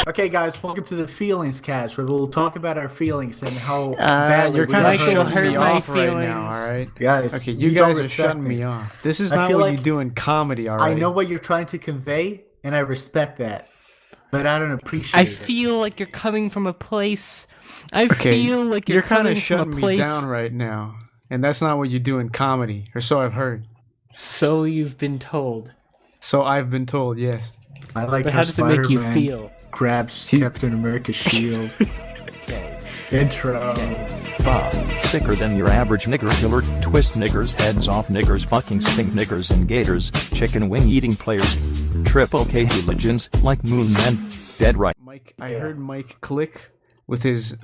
Okay, guys, welcome to the Feelings Cast, where we'll talk about our feelings and how badly You're we kind got of hurt. shutting me my off right now, feelings. alright? Guys, Okay, you don't guys are respect shutting me off. This is I not feel what like you do in comedy, alright? I know what you're trying to convey, and I respect that, but I don't appreciate I it. feel like you're coming from a place. Okay, feel like you're kind coming of from a shutting place. me down right now, and that's not what you do in comedy, or so I've heard. So you've been told. So I've been told, yes. I like But how does it make you Spider-Man feel? grabs Captain America's shield. Intro. Bob, sicker than your average nigger killer, twist niggers, heads off niggers, fucking stink niggers and gators, chicken wing eating players, triple K hooligans, like Moon Men, dead right. Mike, I heard Mike click with his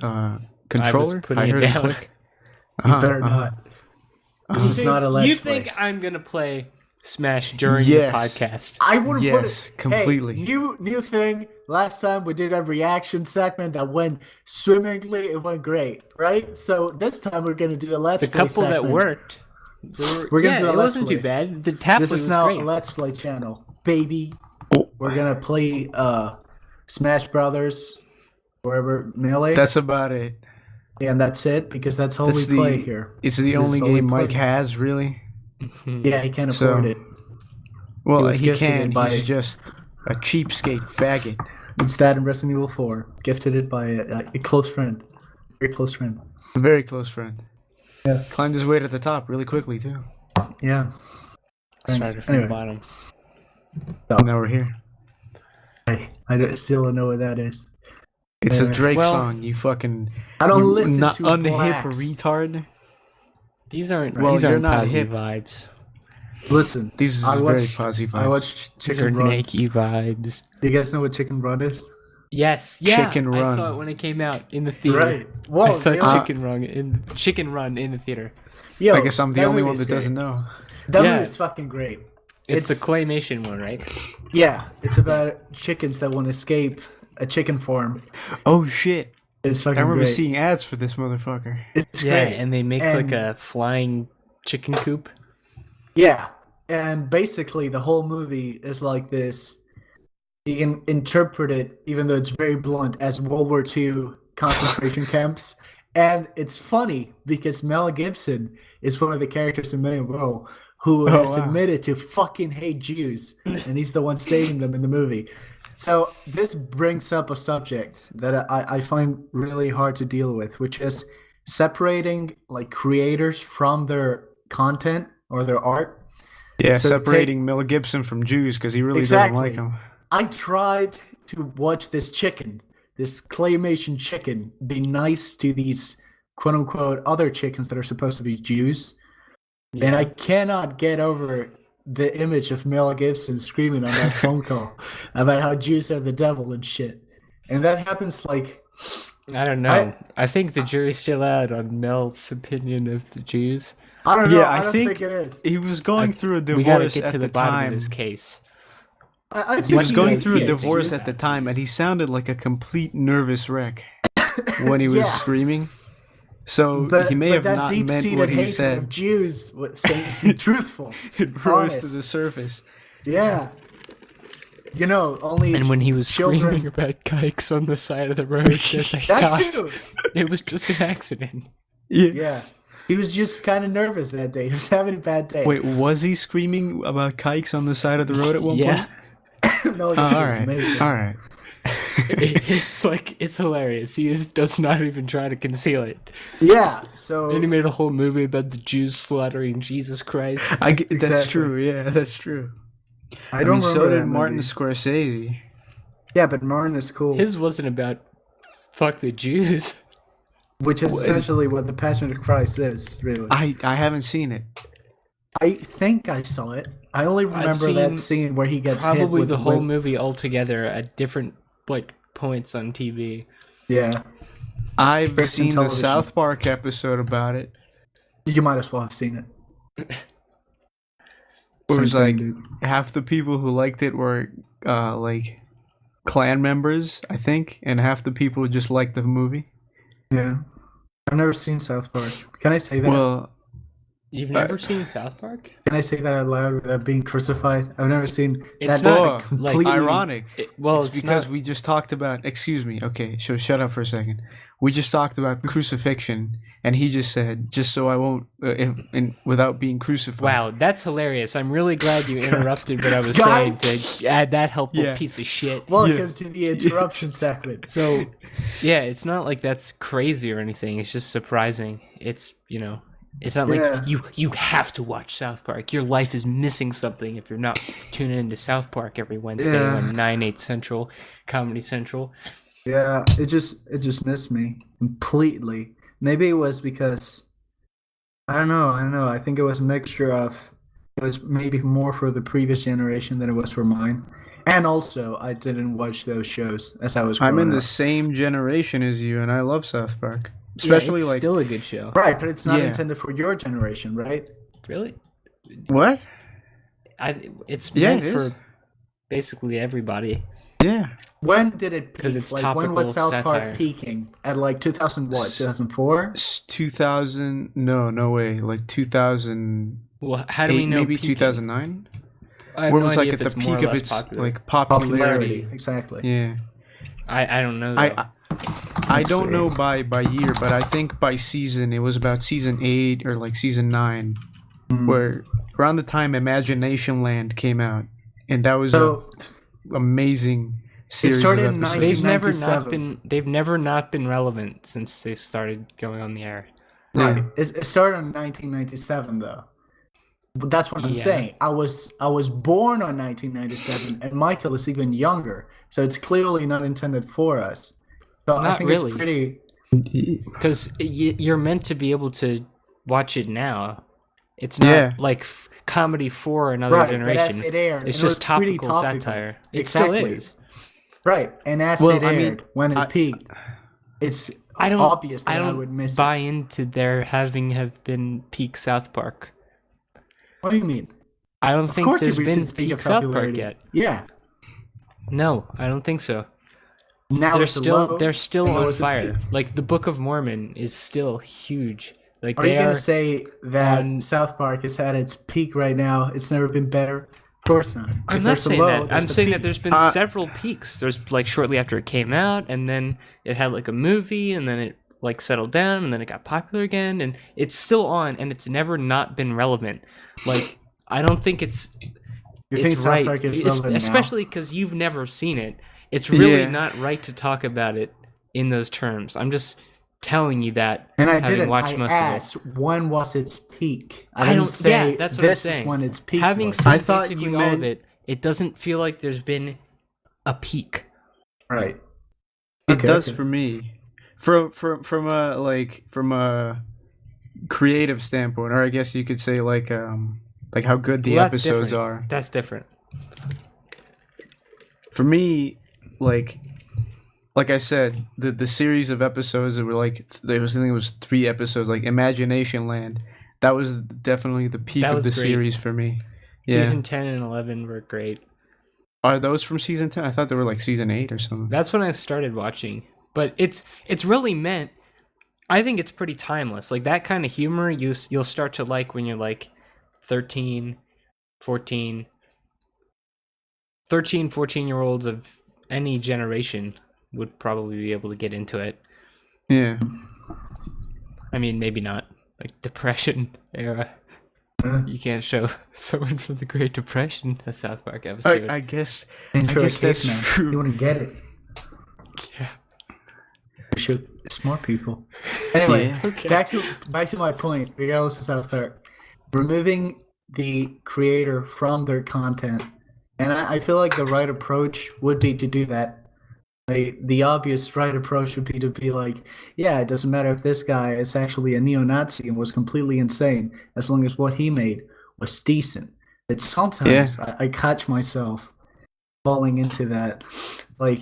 controller. putting I it heard him down. click. You better not. This is not a let's You play. think I'm gonna play Smash during Yes. the podcast? I would Yes, put it completely. Hey, new thing. Last time we did a reaction segment that went swimmingly. It went great, right? So this time we're gonna do a let's The play couple that segment. worked. We're gonna do a it let's wasn't play. too bad. The tap This was is now great. a let's play channel, baby. Oh. We're gonna play Smash Brothers, wherever melee, That's about it. and that's it because that's all That's we play here. It's the This only is all we game Mike play. has, really. Yeah, he can't So- afford it. Well, was he gifted can. it by- He's just a cheapskate faggot. It's that in Resident Evil 4, gifted it by a close friend, very close friend. A very close friend. Yeah. Climbed his way to the top really quickly, too. Yeah. Started from Anyway. the bottom. Now we're here. Still don't know what that is. It's a Anyway. Drake Well, song, you fucking... I don't you listen not to unhip blacks. retard. These aren't. Well, these you're aren't not positive hip. vibes. Listen, These I are very watched- positive I vibes. watched These are Chicken Run. Nike vibes. Do you guys know what Chicken Run is? Yes, yeah. Chicken I Run. saw it when it came out in the theater. Right. I Whoa, saw really? Chicken Run in the theater. Yo, I guess I'm the that only one movie's that doesn't great. know. That Yeah. movie's fucking great. It's the claymation one, right? Yeah, it's about chickens that want to escape a chicken farm. Oh, shit. It's fucking I remember great. seeing ads for this motherfucker. It's Yeah, great. and they make And- like a flying chicken coop. Yeah, and basically the whole movie is like this. You can interpret it, even though it's very blunt, as World War II concentration camps. And it's funny because Mel Gibson is one of the characters in Million World who has wow. admitted to fucking hate Jews, and he's the one saving them in the movie. So this brings up a subject that I find really hard to deal with, which is separating like creators from their content or their art. Yeah, So separating Mel Gibson from Jews because he really Exactly. doesn't like them. I tried to watch this claymation chicken, be nice to these quote unquote other chickens that are supposed to be Jews. And I cannot get over the image of Mel Gibson screaming on that phone call about how Jews are the devil and shit. And that happens like, I don't know. I think the jury's still out on Mel's opinion of the Jews. I don't know. Yeah, I I don't think think it is. he was going through a We gotta divorce get at to the the bottom time. of this case. I He think was going is. through a He is. divorce He is. at the time, and he sounded like a complete nervous wreck when he was Yeah. screaming. So But, he may but have that not meant deep-seated what he hatred of said. Jews seems truthful. It rose to honest. the surface. Yeah. You know, only And when he was children. screaming about kikes on the side of the road, That's gosh, true. it was just an accident. Yeah. Yeah. He was just kind of nervous that day. He was having a bad day. Wait, was he screaming about kikes on the side of the road at one Yeah. point? No, Oh, this all is right. amazing. All right. It's hilarious. Does not even try to conceal it. Yeah. So And he made a whole movie about the Jews slaughtering Jesus Christ. That's Exactly. true. Yeah, that's true. I don't so remember did that Martin movie. Scorsese. Yeah, but Martin is cool, His wasn't about fuck the Jews. which is essentially what the Passion of Christ is. Really, I haven't seen it. I think I saw it. I only remember seen that scene where he gets hit Probably with the whole whip. movie altogether at different points on TV. Yeah, I've Christian seen the television. South Park episode about it. you might as well have seen it. Where it was Same like thing, dude. half the people who liked it were like clan members, I think, and half the people just liked the movie. Yeah, I've never seen South Park. Can I say that? Well, You've never seen South Park? Can I say that out loud without being crucified? I've never seen It's that. not, completely ironic. Well, it's because we just talked about. Excuse me. Okay, so shut up for a second. We just talked about crucifixion, and he just said, "Just so I won't, without being crucified." Wow, that's hilarious. I'm really glad you interrupted what I was Guys! saying to add that helpful Yeah. piece of shit. Welcome to the interruption segment. So, yeah, it's not like that's crazy or anything. It's just surprising. It's, it's not Yeah. like you have to watch South Park. Your life is missing something if you're not tuning into South Park every Wednesday on 9/8 Central, Comedy Central. Yeah, it just missed me completely. Maybe it was because I don't know. I think it was a mixture of it was maybe more for the previous generation than it was for mine. And also, I didn't watch those shows as I was growing I'm in up. the same generation as you, and I love South Park, Yeah, especially it's like still a good show. Right, but it's not Yeah. intended for your generation, right? Really? what? It's Yeah, meant it is. for basically everybody. Yeah, When did it peak? 'Cause it's like when was topical South satire. Park peaking? At like 2000 what? 2004? 2000. No way. Like 2008, Well, how do we know? maybe peaking? 2009. I have Where it no was like idea at if the it's more peak or of less its popular. like popularity. Exactly. Yeah. I don't know. Though. I don't know by year, but I think by season it was about season 8 or like season 9, where around the time Imagination Land came out, and that was So a amazing series started of in episodes. They've never not been relevant since they started going on the air. right. Yeah. It started in 1997 though. But that's what I'm Yeah. saying. I was born on 1997, and Michael is even younger, so it's clearly not intended for us. So I Not think really. it's pretty. Because you're meant to be able to watch it now. It's not Yeah. like comedy for another Right, but generation. as it aired, It's and it just was pretty topical topical. satire. It Exactly. still is. Right, and as Well, it I mean, aired, when it peaked, it's I don't. obvious that I I don't would miss buy into there having have been peak South Park. it. What do you mean? I don't Of think course, there's it reached been its peak peak of South Park popularity. yet. Yeah. No, I don't think so. Now They're it's a still low, they're still and now on it's a fire. peak. Like the Book of Mormon is still huge. Like Are they you are. gonna say that on- South Park is at its peak right now? It's never been better. Of course not. I'm If not there's a saying low, that. I'm there's a saying that peak. there's been several peaks. There's like shortly after it came out, and then it had like a movie, and then it like settled down, and then it got popular again, and it's still on, and it's never not been relevant. Like I don't think it's You think it's South right, Park is Es- relevant now? especially because you've never seen it. It's really Yeah. not right to talk about it in those terms. I'm just telling you that. And I having didn't. watched I most asked when was its peak. I I didn't don't. say Yeah, that's what this I'm saying. is when its peak Having was. seen I thought basically you all of meant- it doesn't feel like there's been a peak. Right. It Okay, does okay. for me. From a creative standpoint, or I guess you could say like how good the Well, that's episodes different. are. That's different. For me, like I said, the series of episodes that were I think it was 3 episodes, like Imagination Land. That was definitely the peak That of was the great. series for me. Yeah. Season 10 and 11 were great. Are those from season 10? I thought they were like season 8 or something. That's when I started watching. But it's really meant. I think it's pretty timeless. Like that kind of humor you'll start to like when you're like 13, 14. 13, 14-year-olds of any generation would probably be able to get into it. Yeah. I mean, maybe not. Like Depression era. You can't show someone from the Great Depression a South Park episode. I guess Intro I guess that's caveman. true. You wouldn't get it. Yeah. Shoot, smart people. Anyway, Yeah. Okay. back to my point. Regardless of South Park, removing the creator from their content, and I feel like the right approach would be to do that. The obvious right approach would be to be like, yeah, it doesn't matter if this guy is actually a neo-Nazi and was completely insane, as long as what he made was decent. But sometimes I catch myself falling into that. Like,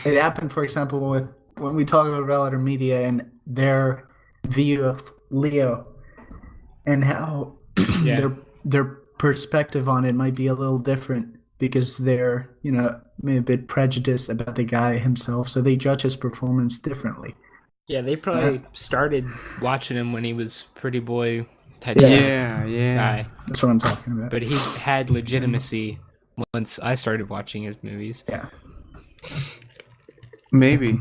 it happened, for example, with when we talk about Red Letter Media and their view of Leo and how Yeah. their perspective on it might be a little different because they're, maybe a bit prejudiced about the guy himself, so they judge his performance differently. Yeah, they probably started watching him when he was Pretty Boy Titanic Yeah. guy. That's what I'm talking about. But he had legitimacy once I started watching his movies. Yeah, Maybe.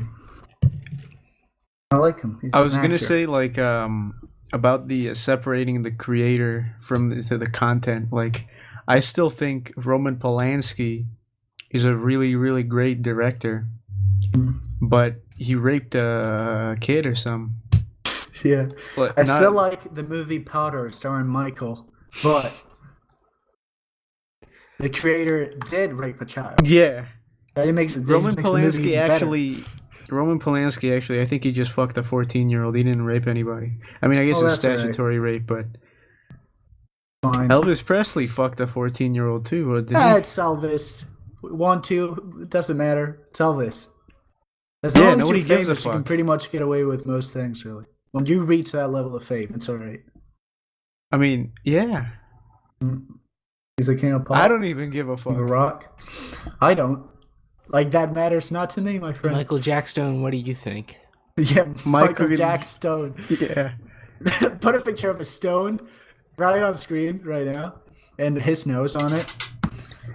I like him. He's I was an gonna actor. say like about the separating the creator from the content. Like, I still think Roman Polanski is a really, really great director, but he raped a kid or something. Yeah, But I not- still like the movie Powder starring Michael, but the creator did rape a child. Yeah, That makes it. Roman makes the movie Polanski better. actually, I think he just fucked a 14-year-old. He didn't rape anybody. I mean, I guess Oh, it's that's all right. statutory rape, but Fine. Elvis Presley fucked a 14-year-old too. Or did he? It's Elvis. 1, 2, it doesn't matter. It's Elvis. As Yeah, long as nobody you're gives a famous, you can fuck. pretty much get away with most things, really. When you reach that level of fame, it's alright. I mean, yeah. He's the king of pop. I don't even give a fuck. The Rock. I don't. Like, that matters not to me, my friend. Michael Jackstone, what do you think? Yeah, Michael Michael- Jack Stone. Yeah. Put a picture of a stone right on screen right now, and his nose on it.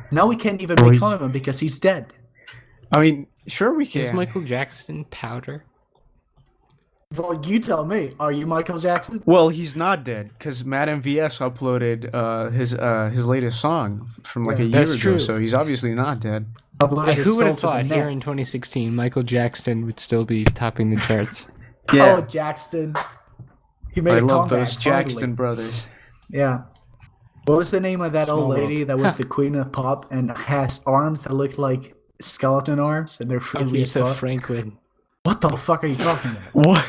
Now we can't even make fun of him because he's dead. I mean, sure we can. Is Michael Jackson powder? Well, you tell me. Are you Michael Jackson? Well, he's not dead because Matt MVS uploaded his latest song from like a year That's ago, true. so he's obviously not dead. Uploaded his Who would soul have to the thought net. here in 2016 Michael Jackson would still be topping the charts? Yeah, Oh, Jackson. He made I a love comeback, those Jackson brothers. Yeah. What was the name of that Small old world. lady that was the queen of pop and has arms that look like skeleton arms and they're freaky as Aretha fuck? Franklin, What the fuck are you talking about? What?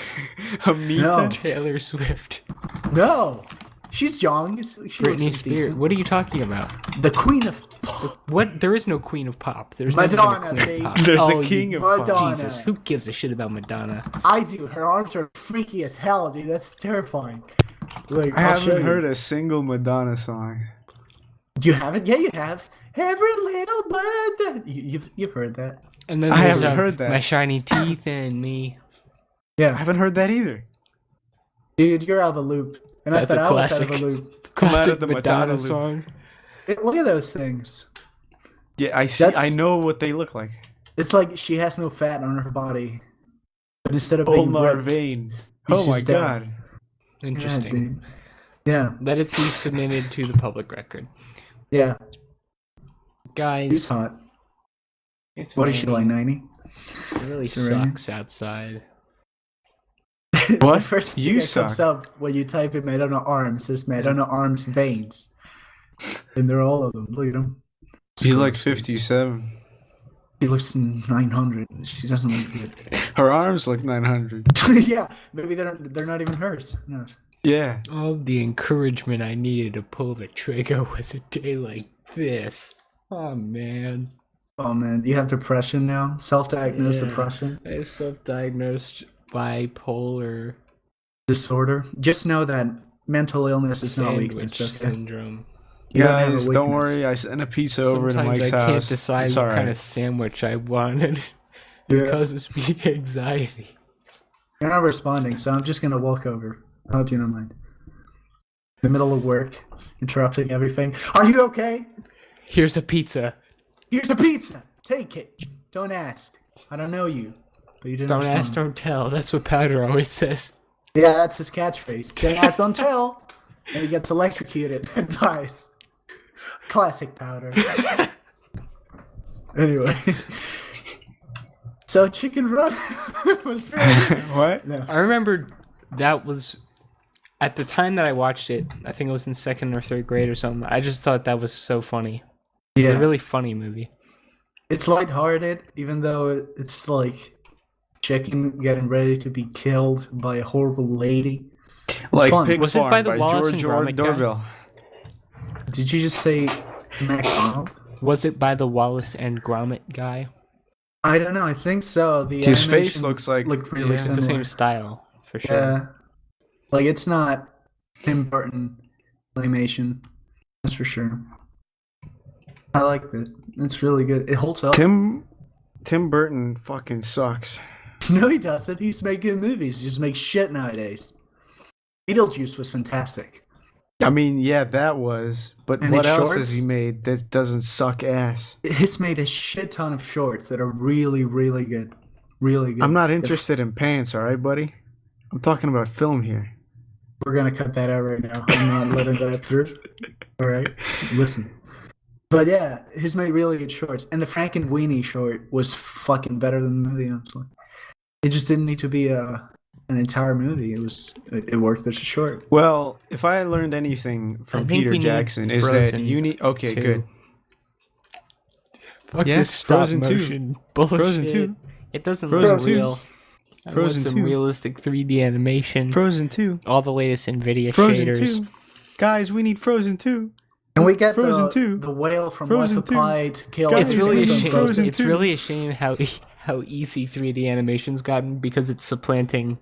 Amita? No. Taylor Swift, No. She's young. She Britney looks Spears. decent. What are you talking about? The queen of pop. What? There is no queen of pop. There's never Madonna, been a queen baby. of pop. There's Oh, the king you- of pop. Madonna. Jesus, who gives a shit about Madonna? I do. Her arms are freaky as hell, dude. That's terrifying. Like, I I'll show haven't you. heard a single Madonna song. You haven't? Yeah, you have. Every little bird. You've heard that. And then I there's, haven't heard that. My shiny teeth and me. I Yeah, haven't heard that either. dude, you're out of the loop. And I That's thought a I was out of classic. the loop. Come out Classic of the Madonna Madonna loop. song. Look at those things. Yeah, I see. That's- I know what they look like. It's like she has no fat on her body, but instead of being Ulnar ripped, vein. he's Oh my just dead. god. Interesting. dude. Yeah, Let it be submitted to the public record. yeah. He's Guys, hot. it's What is she, like, raining. 90? It really Is it raining? sucks outside. The first thing You that comes suck. up when you type in Madonna arms is Madonna arms veins. And they're all of them. Look at them. She's like 57. She looks 900. She doesn't look good. Her arms look 900. Yeah, maybe they're not even hers. Who knows? Yeah. All the encouragement I needed to pull the trigger was a day like this. Oh man. Oh man, you have depression now? Self-diagnosed Yeah. depression I was self-diagnosed bipolar disorder. Just know that mental illness is not sandwich weakness. Okay? syndrome. You don't have a Guys, don't weakness. worry. I sent a pizza over to Sometimes Mike's I house. can't decide It's what alright. kind of sandwich I wanted. Yeah. It causes me anxiety. You're not responding, so I'm just gonna walk over. I hope you don't mind. The middle of work, interrupting everything. Are you okay? Here's a pizza. Here's a pizza. Take it. Don't ask. I don't know you, but you didn't. Don't respond. ask, don't tell. That's what Powder always says. Yeah, that's his catchphrase. Don't ask, don't tell. And he gets electrocuted and dies. Classic Powder. Anyway. So Chicken Run was pretty... What? No. I remember that was at the time that I watched it. I think it was in second or third grade or something. I just thought that was so funny. It's Yeah. a really funny movie. It's lighthearted, even though it's like chicken getting ready to be killed by a horrible lady. Like fun. Pig Was it Farm by the Wallace George and Gromit guy? Doorbell. Did you just say McDonald? Was it by the Wallace and Gromit guy? I don't know. I think so. The His face animation looks like- looked really yeah. It's the similar. same style, for sure. Yeah, like it's not Tim Burton animation. That's for sure. I liked it. It's really good. It holds up. Tim Burton fucking sucks. No, he doesn't. He's making movies. He just makes shit nowadays. Beetlejuice was fantastic. I mean, yeah, that was. But And what his else shorts? has he made that doesn't suck ass? He's made a shit ton of shorts that are really, really good. Really good. I'm not interested in pants, all right, buddy? I'm talking about film here. We're gonna cut that out right now. I'm not letting that through. All right, listen. But yeah, he's made really good shorts, and the Frank and Weenie short was fucking better than the movie. Honestly, it just didn't need to be an entire movie. It worked as a short. Well, if I learned anything I from think Peter we need Jackson, is that Frozen you need. Okay, 2. good. Fuck Yes, this stop Frozen 2. motion bullshit. Frozen 2. It doesn't Frozen look 2. real. I want Frozen some 2. realistic 3D animation. Frozen 2. All the latest NVIDIA Frozen shaders. 2. Guys, we need Frozen 2. And we get Frozen 2. the whale from Frozen Life of 2. Pi to kill. Guys, It's really a Frozen shame. Frozen It's 2. really a shame how easy 3D animation's gotten because it's supplanting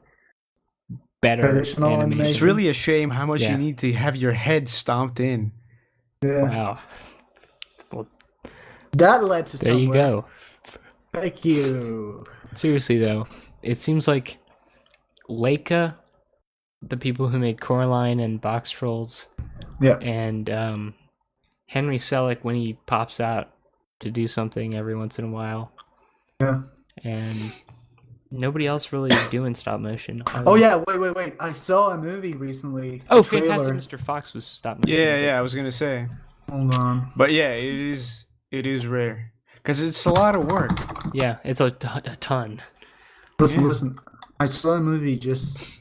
better Traditional animation. animation. It's really a shame how much Yeah. you need to have your head stomped in. Yeah. Wow. Well, That led to there you somewhere. go. Thank you. Seriously though, it seems like Leica, the people who made Coraline and Box Trolls, Yeah. and Henry Selick when he pops out to do something every once in a while. Yeah. And nobody else really is doing stop motion. Oh yeah, wait. I saw a movie recently. Oh, a trailer. Fantastic Mr. Fox was stop motion. Yeah, I was gonna say. Hold on. But yeah, it is rare. Because it's a lot of work. Yeah, it's a ton. Listen, Yeah. listen. I saw a movie just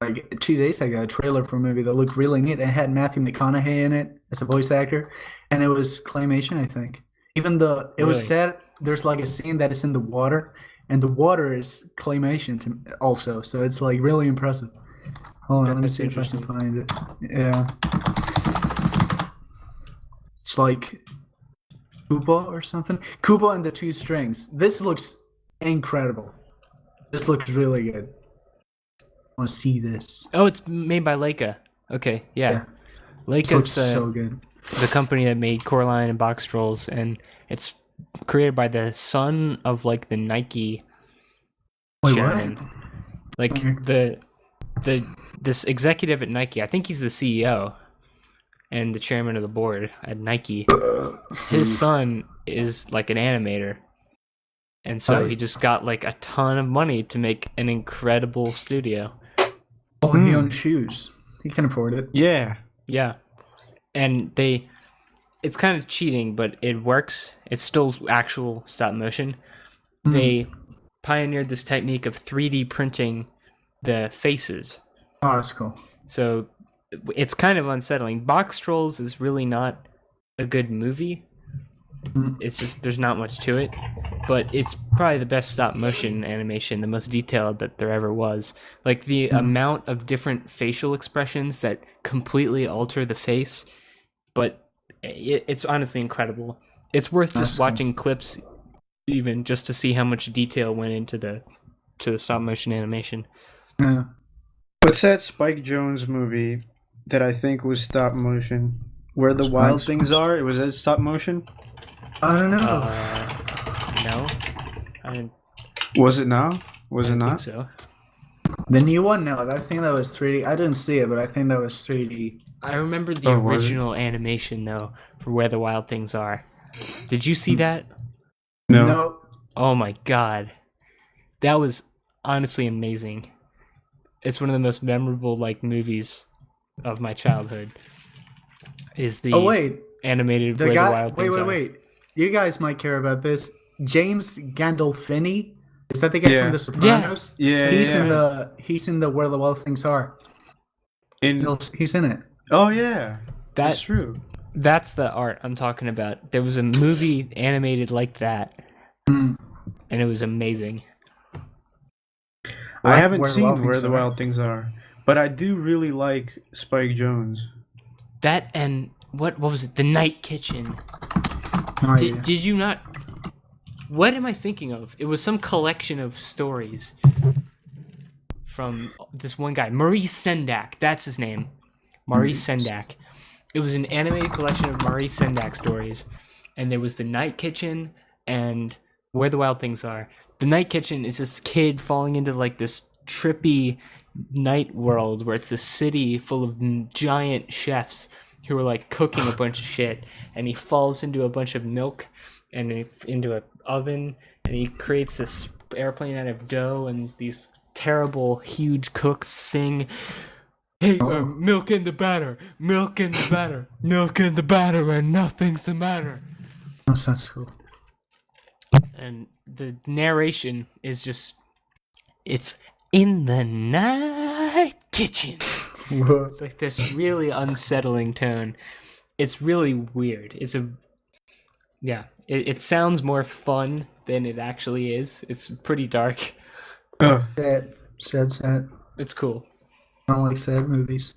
like 2 days ago, a trailer for a movie that looked really neat. It had Matthew McConaughey in it as a voice actor, and it was claymation, I think. Even though it was Really? said there's like a scene that is in the water, and the water is claymation also, so it's like really impressive. Hold on, let me That's see if I can interesting. find it. Yeah. It's like Koopa or something. Koopa and the Two Strings. This looks incredible. This looks really good. I want to see this. Oh, it's made by Leica. Okay, yeah. This Leica's looks the, so good. the company that made Coraline and Box Trolls, and it's created by the son of like the Nike Wait, chairman. what? Like this executive at Nike, I think he's the CEO and the chairman of the board at Nike. His son is like an animator. And so Oh. he just got like a ton of money to make an incredible studio. Oh, he owns shoes. He can afford it. Yeah. Yeah. And it's kind of cheating, but it works. It's still actual stop motion. They pioneered this technique of 3D printing the faces. Oh, that's cool. So it's kind of unsettling. Box Trolls is really not a good movie. It's just there's not much to it, but it's probably the best stop motion animation, the most detailed that there ever was. Like the amount of different facial expressions that completely alter the face, but it's honestly incredible. It's worth just That's cool. watching clips, even just to see how much detail went into the stop motion animation. Yeah. What's that Spike Jonze movie that I think was stop motion? Where the Spike Wild Jonze. Things Are? Was that stop motion? I don't know. No, I Was it now? Was it don't think not? so. The new one? No, I think that was 3D. I didn't see it, but I think that was 3D. I remember the Oh, was it? original animation though for Where the Wild Things Are. Did you see that? No. Oh my god. That was honestly amazing. It's one of the most memorable like movies of my childhood. Is the Oh wait, animated the Where the guy. Wild Wait, Things Are. wait. You guys might care about this. James Gandolfini. Is that the guy Yeah. from The Sopranos? Yeah, He's yeah. in the Where the Wild Things Are. He's in it. Oh yeah, that's That true. that's the art I'm talking about. There was a movie animated like that, and it was amazing. I haven't Where the seen Wild Where Things the Are. Wild Things Are, but I do really like Spike Jonze. That and what was it? The Night Kitchen. Oh, yeah. Did you not? What am I thinking of? It was some collection of stories from this one guy, Maurice Sendak. That's his name, Maurice Sendak. It was an animated collection of Maurice Sendak stories, and there was the Night Kitchen and Where the Wild Things Are. The Night Kitchen is this kid falling into like this trippy night world where it's a city full of giant chefs who are like cooking a bunch of shit, and he falls into a bunch of milk and into an oven, and he creates this airplane out of dough, and these terrible huge cooks sing, "Hey, milk in the batter, milk in the batter, milk in the batter, and nothing's the matter." That sounds cool. And the narration is just, it's in the night kitchen. What? Like this really unsettling tone. It's really weird. It sounds more fun than it actually is. It's pretty dark. Sad. It's cool. I don't like sad movies.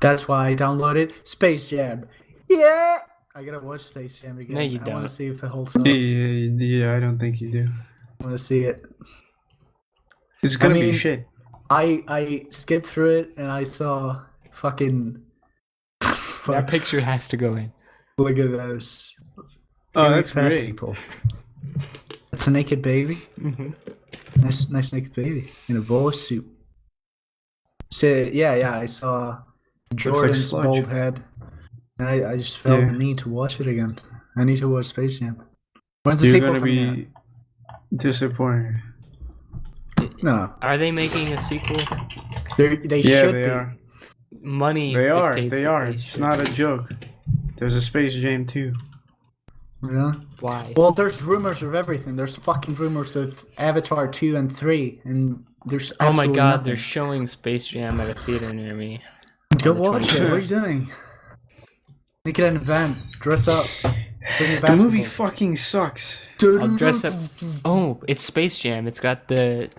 That's why I downloaded Space Jam. Yeah! I gotta watch Space Jam again. No, you I don't. want to see if it holds up. Yeah, I don't think you do. I want to see it. It's gonna I mean, be shit. I skipped through it and I saw fucking. That picture has to go in. Look at those. Oh, that's fat great. people. It's a naked baby. Mm-hmm. Nice naked baby in a bowler suit. So yeah, I saw Jordan's sludge. bald head, and I just felt the need to watch it again. I need to watch Space Jam. When's the You're sequel gonna coming be disappointed. out? No, Are they making a sequel? they Yeah, should they be. are. Money. They are. dictates They that are. they It's should. not a joke. There's a Space Jam 2. Yeah. Why? Well, there's rumors of everything. There's fucking rumors of Avatar 2 and 3, and there's Oh my absolutely god, nothing. they're showing Space Jam at a theater near me. Go on the watch it. 23rd. What are you doing? Make it an event. Dress up. Bring your The movie basketball. fucking sucks. I'll dress up. Oh, it's Space Jam. It's got the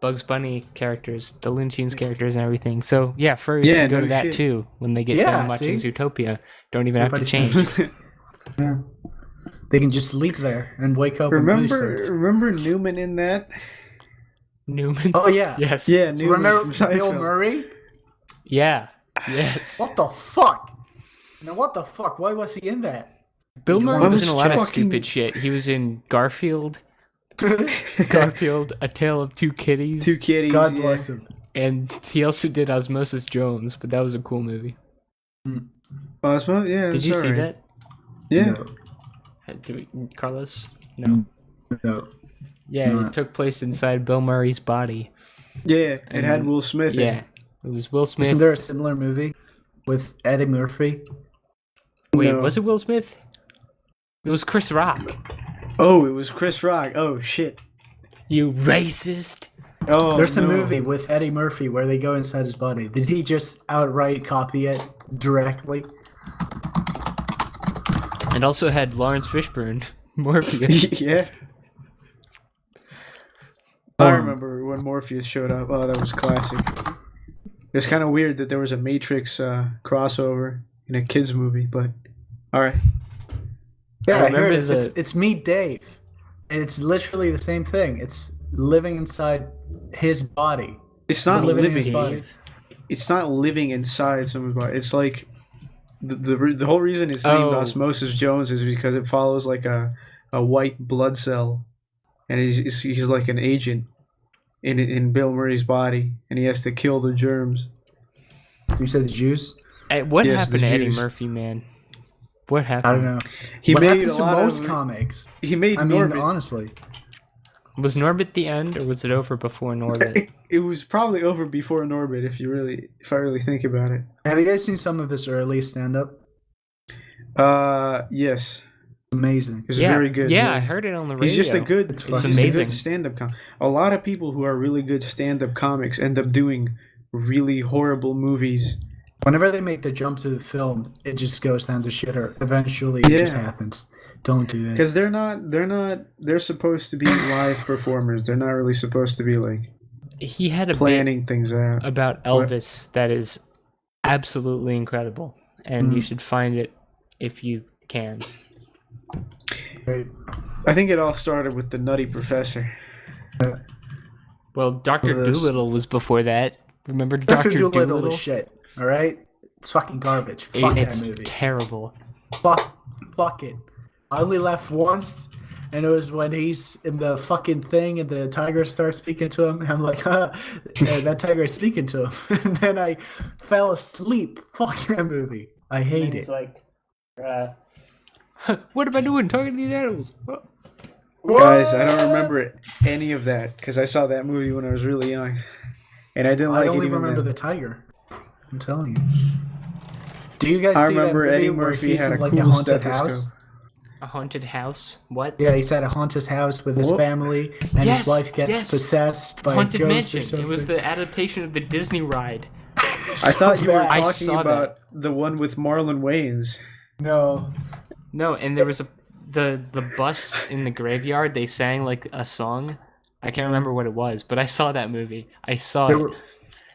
Bugs Bunny characters, the Looney Tunes characters, and everything. So yeah, furries Yeah, can go no to that shit. too when they get Yeah, done watching see? Zootopia. Don't even have to Everybody's- change. Yeah. They can just sleep there and wake up. and lose things. Remember Newman in that? Newman. Oh yeah. Yes. Yeah, Newman Remember from Bill Seinfeld. Murray? Yeah. Yes. What the fuck? Now what the fuck? Why was he in that? Bill Murray was in a lot of fucking- stupid shit. He was in Garfield. Garfield, A Tale of Two Kitties. Two kitties. God yeah. bless him. And he also did Osmosis Jones, but that was a cool movie. Oh, it's not- yeah, Did it's you see alright. that? Yeah. Carlos? No. No. Yeah, No. it took place inside Bill Murray's body. Yeah, it had Will Smith in Yeah. it. It was Will Smith. Isn't there a similar movie with Eddie Murphy? Wait, No. was it Will Smith? It was Chris Rock. Oh, it was Chris Rock. Oh, shit. You racist. Oh, There's a no. movie with Eddie Murphy where they go inside his body. Did he just outright copy it directly? And also had Lawrence Fishburne. Morpheus. Yeah. I remember when Morpheus showed up. Oh, that was classic. It was kind of weird that there was a Matrix crossover in a kids movie, but all right. Yeah, I I heard remember it's Meet Dave, and it's literally the same thing. It's living inside his body. It's not Living in living. his body. It's not living inside someone's body. It's like the whole reason it's named Oh. Osmosis Jones is because it follows like a white blood cell, and he's like an agent in Bill Murray's body, and he has to kill the germs. You said the Jews? Hey, what Yes, happened the to Eddie Jews. Murphy, man? What happened? I don't know. He what made happens a to lot most of comics? He made I mean, Norbit. honestly. Was Norbit the end, or was it over before Norbit? It was probably over before Norbit, if I really think about it. Have you guys seen some of his early stand-up? Yes, Amazing. it was yeah, very good. Yeah, I heard it on the radio. He's just a good. It's It's fucking just a amazing. good stand-up comic. A lot of people who are really good stand-up comics end up doing really horrible movies. Whenever they make the jump to the film, it just goes down to shitter. Eventually, it just Yeah. happens. Don't do it. Because they're supposed to be live performers. They're not really supposed to be like He had a bit planning things out. about Elvis that is absolutely incredible, and you should find it if you can. I think it all started with the Nutty Professor. Well, Dr. Well, there's- Doolittle was before that. Remember Dr. Dr. Dolittle Doolittle? is shit. All right, it's fucking garbage. Fuck It's that movie. terrible. Fuck it. I only laughed once, And it was when he's in the fucking thing and the tiger starts speaking to him. And I'm like, huh, that tiger is speaking to him. And then I fell asleep. Fuck that movie. I hate it. It's like, what am I doing talking to these animals? Guys, I don't remember any of that because I saw that movie when I was really young, and I didn't like it I only even remember then. the tiger. I'm telling you. Do you guys I see that remember movie Eddie where Murphy he's had in, a like, cool haunted stethoscope. house? A haunted house? What? Yeah, he's at a haunted house with his Whoop. family, and Yes, his wife gets yes. possessed by Haunted a ghost Mansion. or something. It was the adaptation of the Disney ride. I thought you were bad. I talking saw about the one with Marlon Wayans. No. No, and there was the bus in the graveyard. They sang like a song. I can't remember what it was, but I saw that movie. I saw it.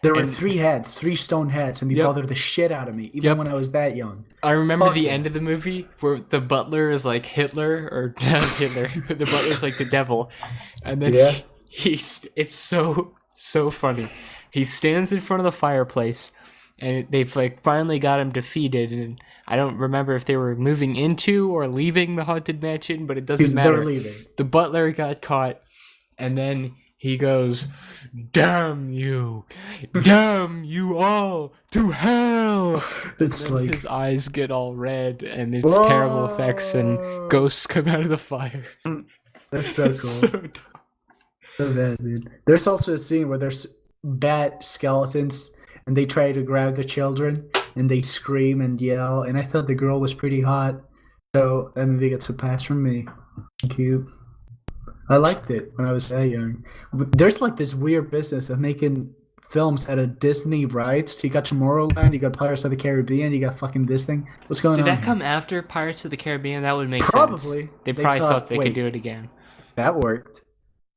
There were And- 3 heads, 3 stone heads, and they Yep. bothered the shit out of me, even Yep. when I was that young. I remember Fuck the yeah. end of the movie where the butler is like Hitler, or not Hitler, but the butler's like the devil, and then Yeah. it's so funny. He stands in front of the fireplace, and they've like finally got him defeated. And I don't remember if they were moving into or leaving the haunted mansion, but it doesn't They're matter. leaving. The butler got caught, and then he goes, "Damn you all to hell!" It's And then like, his eyes get all red, and it's terrible effects, and Whoa. ghosts come out of the fire. that's so cool. It's so dumb. So bad, dude. There's also a scene where there's bat skeletons, and they try to grab the children, and they scream and yell, and I thought the girl was pretty hot, so that movie gets a pass from me. Cute. I liked it when I was that young. There's like this weird business of making films out of Disney rights. You got Tomorrowland, you got Pirates of the Caribbean, you got fucking this thing. What's going Did on? that here? come after Pirates of the Caribbean? That would make sense. Probably. They They probably thought, thought they wait. could do it again. That worked.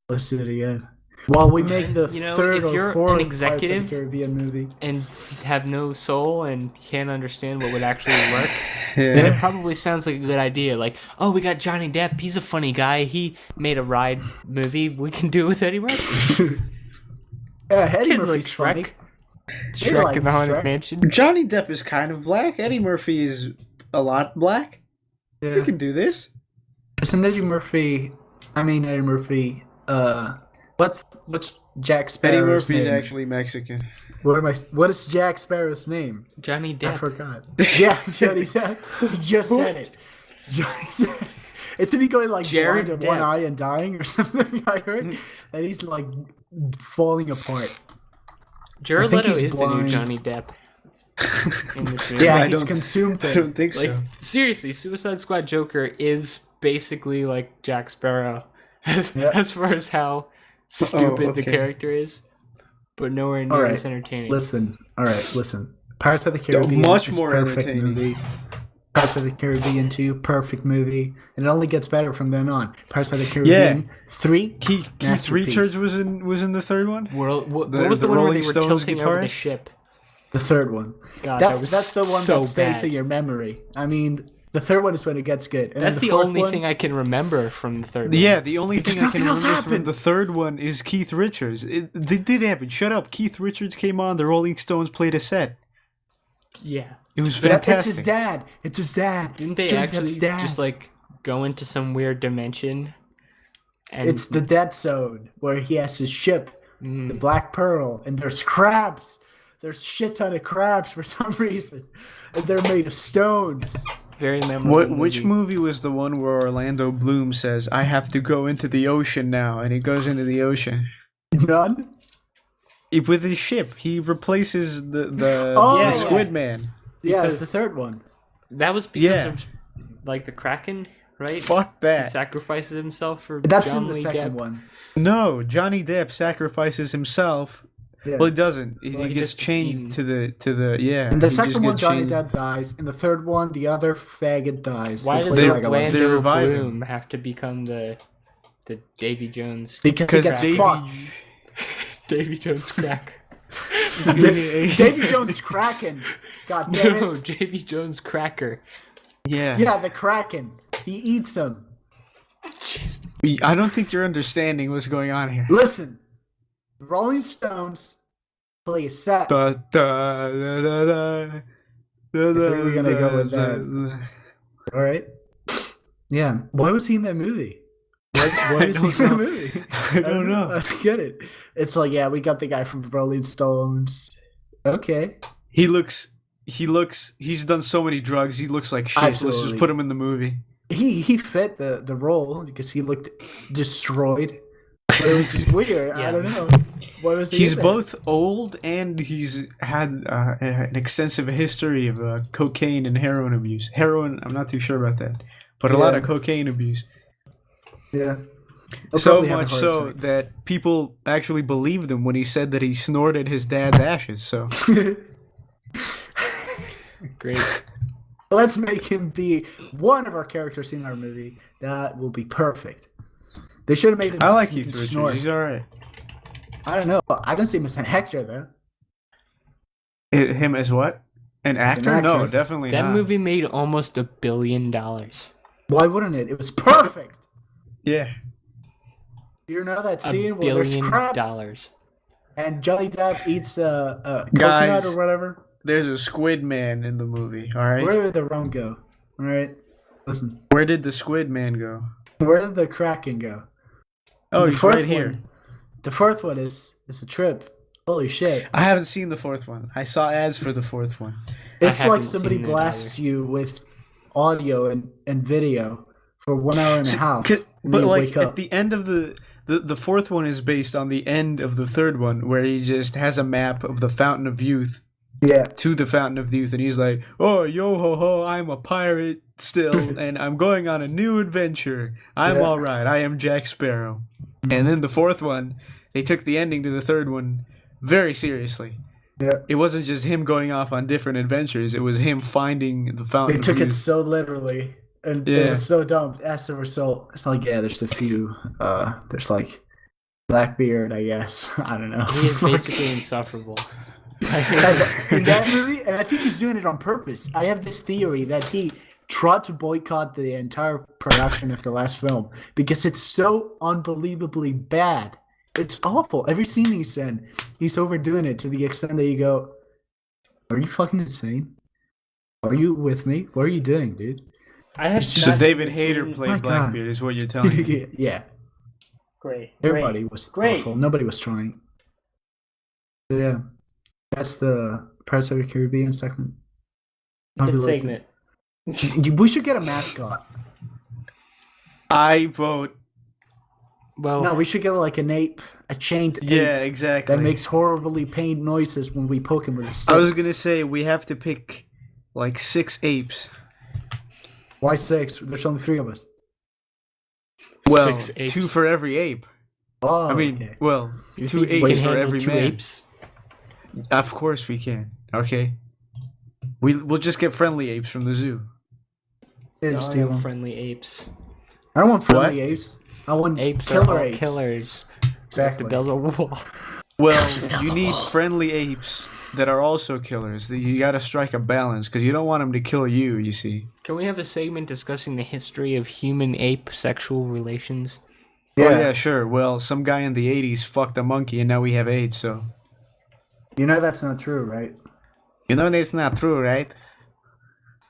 Let's do it again. While we make the You know, third if or you're an fourth Pirates of executive- the Caribbean movie. And have no soul and can't understand what would actually work, then it Yeah. probably sounds like a good idea. Like, oh, we got Johnny Depp. He's a funny guy. He made a ride movie. We can do it with Eddie Murphy. Yeah, Eddie Kids like Murphy's funny. Shrek. They Shrek like in the Haunted Shrek. Mansion. Johnny Depp is kind of black. Eddie Murphy is a lot black. Yeah. We can do this. Isn't Eddie Murphy? Eddie Murphy. What's Jack Sparrow's Eddie Murphy name? is actually Mexican. What is Jack Sparrow's name? Johnny I Depp. forgot. Yeah, Johnny Depp. You just said it. Johnny Depp. Isn't he going like Jared blind in one Depp. eye and dying or something? I heard, and he's like falling apart. Jared I think Leto he's is the new blind. Johnny Depp. In this movie. Yeah, I he's don't- consumed I it. don't think Like, so. seriously, Suicide Squad Joker is basically like Jack Sparrow as, Yeah. as far as how stupid the okay. character is, but nowhere near Alright, as entertaining. Listen, all right, listen. Pirates of the Caribbean much is more perfect entertaining. movie. Pirates of the Caribbean 2, perfect movie, and it only gets better from then on. Pirates of the Caribbean 3, Keith masterpiece. Richards was in the third one. What The- was the the one where Rolling they were Stones tilting over the guitarist? ship? The third one. God, that was That's the one so that stays bad. in your memory. The third one is when it gets good. And That's then the fourth only one, thing I can remember from the third one. Yeah, the only Because thing I can nothing else remember from happened. the third one is Keith Richards. It did happen. Shut up. Keith Richards came on. The Rolling Stones played a set. Yeah. It was It's fantastic. his dad. It's his dad. Didn't It's they Johnny actually Depp's dad. just like go into some weird dimension? And It's the Dead Zone where he has his ship, the Mm. Black Pearl, and there's crabs. There's shit ton of crabs for some reason, and they're made of stones. very memorable. Which movie was the one where Orlando Bloom says, "I have to go into the ocean now," and he goes into the ocean? None. With his ship, he replaces the Oh, Squid Man. Yeah, it's Because- the third one. That was because Yeah. of like the Kraken, right? Fuck He that. sacrifices himself for That's John in the Lee second Depp. one. No, Johnny Depp sacrifices himself. Yeah. Well, he doesn't. He Well, he gets just gets changed eaten. to the yeah. In the he just second one, gets Johnny changed. Depp dies. In the third one, the other faggot dies. Why Who does plays They- Legolas. they Orlando revive him. Bloom have to become the Davy Jones? Because he Because gets Davy, fucked. Davy Jones crack. Davy Jones Kraken. God damn No, it. Davy Jones cracker. yeah. Yeah, the Kraken. He eats them. Jesus. I don't think you're understanding what's going on here. Listen, Rolling Stones play a set. Da, da, da, da, da, da, think we're gonna go with da, that. da. All right. Yeah. Why was he in that movie? What is he in the movie? I don't know. I don't get it. It's like, yeah, we got the guy from Rolling Stones. Okay. He's done so many drugs, he looks like shit. Absolutely. Let's just put him in the movie. He fit the role because he looked destroyed. But it was just weird. I don't know. What was he He's in there? both old and he's had an extensive history of cocaine and heroin abuse. Heroin, I'm not too sure about that, but a lot of cocaine abuse. Yeah. He'll So probably have a much heart so attack. that people actually believed him when he said that he snorted his dad's ashes. So Great. Let's make him be one of our characters in our movie. That will be perfect. They should have made him I like Keith snort. Richards. He's all right. I don't know. I don't see him as an actor, though. Him as what? An actor? No, actor. definitely That not. movie made almost $1 billion. Why wouldn't it? It was perfect. Yeah. You know that $1 scene where there's billion crabs dollars. and Johnny Depp eats a Guys. coconut or whatever? There's a squid man in the movie, all right? Where did the rum go? All right, listen. Where did the squid man go? Where did the Kraken go? Oh, The he's fourth right here. one- The fourth one is a trip. Holy shit! I haven't seen the fourth one. I saw ads for the fourth one. It's haven't like somebody seen it blasts you with audio and video for 1 hour and a half. But and you like wake up. at the end of the fourth one is based on the end of the third one, where he just has a map of the Fountain of Youth Yeah. to the Fountain of Youth, and he's like, "Oh, yo ho ho, I'm a pirate still, and I'm going on a new adventure. I'm Yeah. all right. I am Jack Sparrow." And then the fourth one, they took the ending to the third one very seriously. Yeah. It wasn't just him going off on different adventures; it was him finding the Fountain They of took it Youth. so literally. And Yeah. it was so dumb. As a result, it's like, yeah, there's a few, there's like Blackbeard, I guess. I don't know. He is basically insufferable. In that movie, and I think he's doing it on purpose. I have this theory that he tried to boycott the entire production of the last film because it's so unbelievably bad. It's awful. Every scene he's in, he's overdoing it to the extent that you go, "Are you fucking insane? Are you with me? What are you doing, dude?" I have So not David even Hayter seen- played My God. Blackbeard, is what you're telling me. Yeah, Great. everybody was Great. awful. Nobody was trying. So, yeah, that's the Pirates of the Caribbean segment. Good segment. We should get a mascot. I vote. Well, No, we should get like an ape, a chained Yeah, ape exactly. that makes horribly pained noises when we poke him with a stick. I was gonna say we have to pick like 6 apes. Why 6? There's only 3 of us. Well, 6 apes. 2 for every ape. Oh, I mean, okay. well, you 2 think you apes can for handle every 2 man. apes? Of course we can. Okay. We'll just get friendly apes from the zoo. It's I steal want 'em. friendly apes. I don't want friendly What? apes. I want Apes killer are all apes. killers. Exactly. To build a wall. Well, you need friendly apes that are also killers. You gotta strike a balance because you don't want them to kill you. You see. Can we have a segment discussing the history of human-ape sexual relations? Oh Yeah. yeah, sure. Well, some guy in the '80s fucked a monkey, and now we have AIDS. So You know that's not true, right? you know that's not true, right?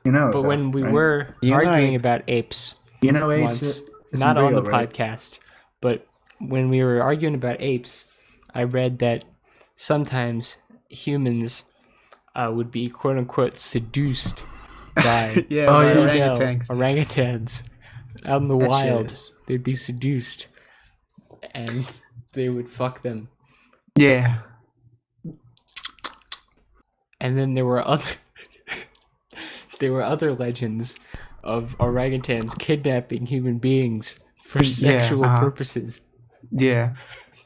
You know. But though, when we right? were You know arguing it. about apes you know AIDS, once, it's not on real, the right? podcast, but when we were arguing about apes, I read that sometimes humans would be quote unquote seduced by Yeah, Oh, by yeah. orangutans. orangutans out in the That shit wild. is- They'd be seduced, and they would fuck them. Yeah. And then there were other legends of orangutans kidnapping human beings for Yeah, sexual purposes. Yeah.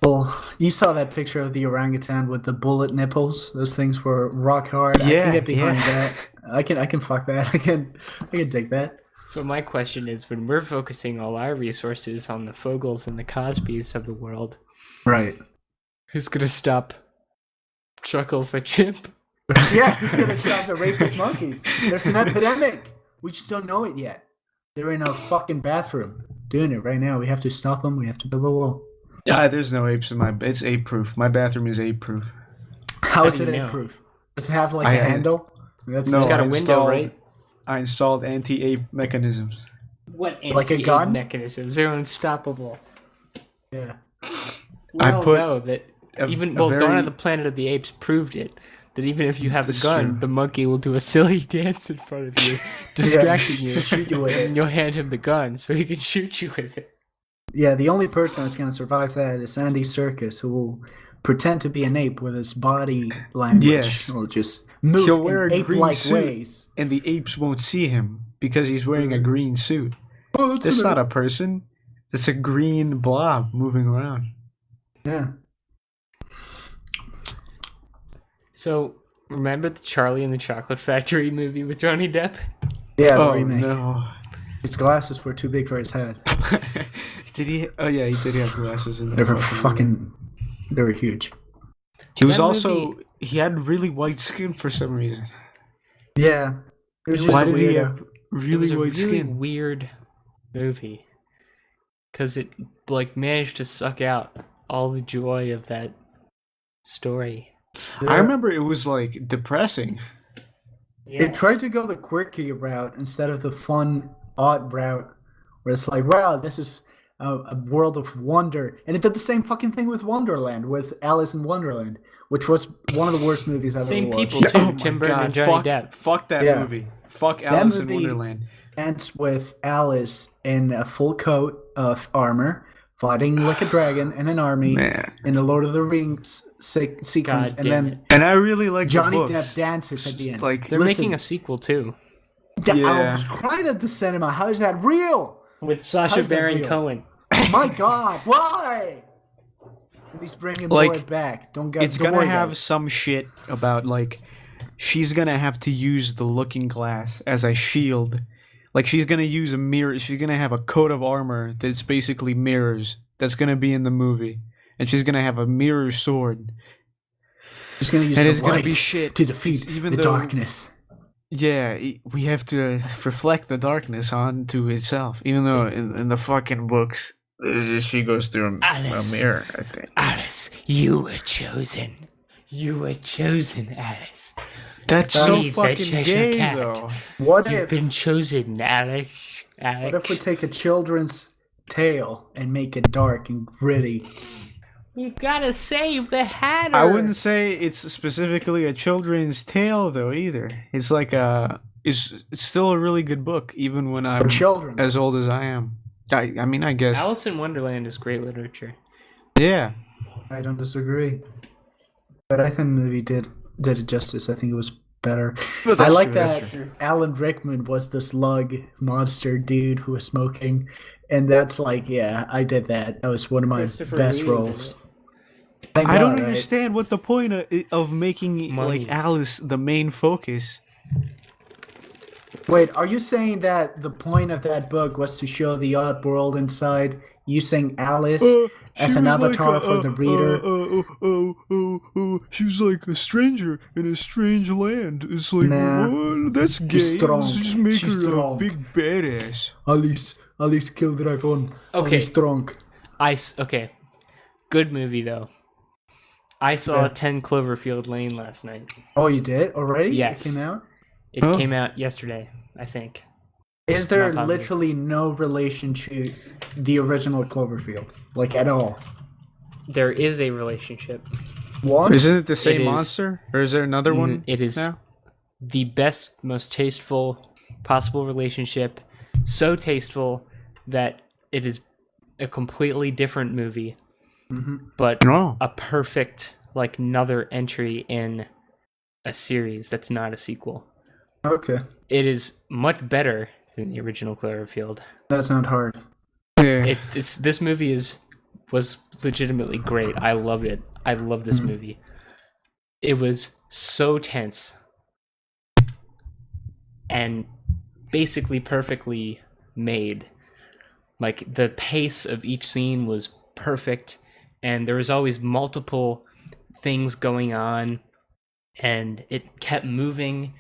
Well, you saw that picture of the orangutan with the bullet nipples. Those things were rock hard. I Yeah, can get behind yeah. that. I can fuck that. I can dig that. So my question is, when we're focusing all our resources on the Fogels and the Cosbys of the world, Right. who's gonna stop Chuckles the chimp? Yeah, who's gonna stop the rapist monkeys? There's an epidemic. We just don't know it yet. They're in a fucking bathroom doing it right now. We have to stop them. We have to build a wall. There's no apes in my. It's ape proof. My bathroom is ape proof. How is do it you know? improve? Does it have like a I- handle? That's No, It's got I a window, installed- right? I installed anti-ape mechanisms. What Like a gun? mechanisms? They're unstoppable. Yeah. We I all put know that a Dawn very- of the Planet of the Apes proved it. That even if you have a That's gun, true. the monkey will do a silly dance in front of you, distracting you. Shoot you with it. And you'll hand him the gun so he can shoot you with it. Yeah, the only person that's going to survive that is Andy Serkis, who will pretend to be an ape with his body language. Yes. He'll just move He'll wear in a green ape-like suit. ways. And the apes won't see him because he's wearing a green suit. Oh, That's not a person. It's a green blob moving around. Yeah. So, remember the Charlie and the Chocolate Factory movie with Johnny Depp? Yeah, the Oh remake. no. His glasses were too big for his head. Did he? Oh yeah, he did have glasses in They the were movie. fucking... They were huge. He was That also. movie- He had really white skin for some reason. Yeah. It was just Why a did he weirdo. have It really was a white really skin? weird movie. Because it, like, managed to suck out all the joy of that story. I remember it was like depressing. They tried to go the quirky route instead of the fun, odd route, where it's like, wow, this is a world of wonder. And it did the same fucking thing with Wonderland, with Alice in Wonderland, which was one of the worst movies I've Same ever watched. people, too. Oh my Tim Burton God, and Johnny fuck, Depp. Fuck that Yeah. movie. Fuck Alice in movie- Wonderland. Ends with Alice in a full coat of armor, fighting like a dragon in an army Man. in the Lord of the Rings sequence, God and damn then it. And I really like Johnny the books. Depp dances at the end. Like They're Listen. making a sequel, too. I yeah. was crying at the cinema. How is that real? With Sacha How's that Baron real? Cohen. My God, why? And he's bringing Like, Boyd back. Don't it's don't gonna worry, have guys. some shit about like she's gonna have to use the looking glass as a shield. Like she's gonna use a mirror. She's gonna have a coat of armor that's basically mirrors. That's gonna be in the movie, and she's gonna have a mirror sword. He's gonna use And the it's gonna be light shit. to defeat Even the though- darkness. Yeah, we have to reflect the darkness onto itself. Even though in the fucking books, she goes through a Alice. mirror. I think. Alice, you were chosen. You were chosen, Alice. That's so Leave that fucking Cheshire gay, cat. though. What You've if been chosen, Alex. Alex. what if we take a children's tale and make it dark and gritty? We've gotta save the Hatter. I wouldn't say it's specifically a children's tale though either. It's like it's still a really good book even when I'm For children. as old as I am. I mean I guess Alice in Wonderland is great literature. yeah. I don't disagree. But I think the movie did it justice. I think it was better. But I that's like true, that that's true. Alan Rickman was the slug monster dude who was smoking. And that's like, yeah, I did that. That was one of my Christopher best Reeve, roles. isn't it? Thank I God, don't right? understand what the point of making Money. like Alice the main focus. Wait, are you saying that the point of that book was to show the odd world inside, using Alice as an avatar for the reader? She's like a stranger in a strange land. It's like, Nah. what? That's gay. She's strong. Let's just make She's her strong. a big badass. Alice killed dragon. Okay. Alice drunk. Okay. Good movie though. I saw Yeah. 10 Cloverfield Lane last night. Oh, you did already? Yes. It came out. It Huh? came out yesterday, I think. Is there Not positive. literally no relation to the original Cloverfield, like at all? There is a relationship. What? Isn't it the same is- monster? Or is there another one? It is now? the best, most tasteful possible relationship. So tasteful that it is a completely different movie, but No. a perfect, like, another entry in a series that's not a sequel. Okay, It is much better than the original Cloverfield. that's not hard. Yeah. This movie was legitimately great. I love it. I love this movie. It was so tense and basically perfectly made. Like the pace of each scene was perfect, and there was always multiple things going on, and it kept moving,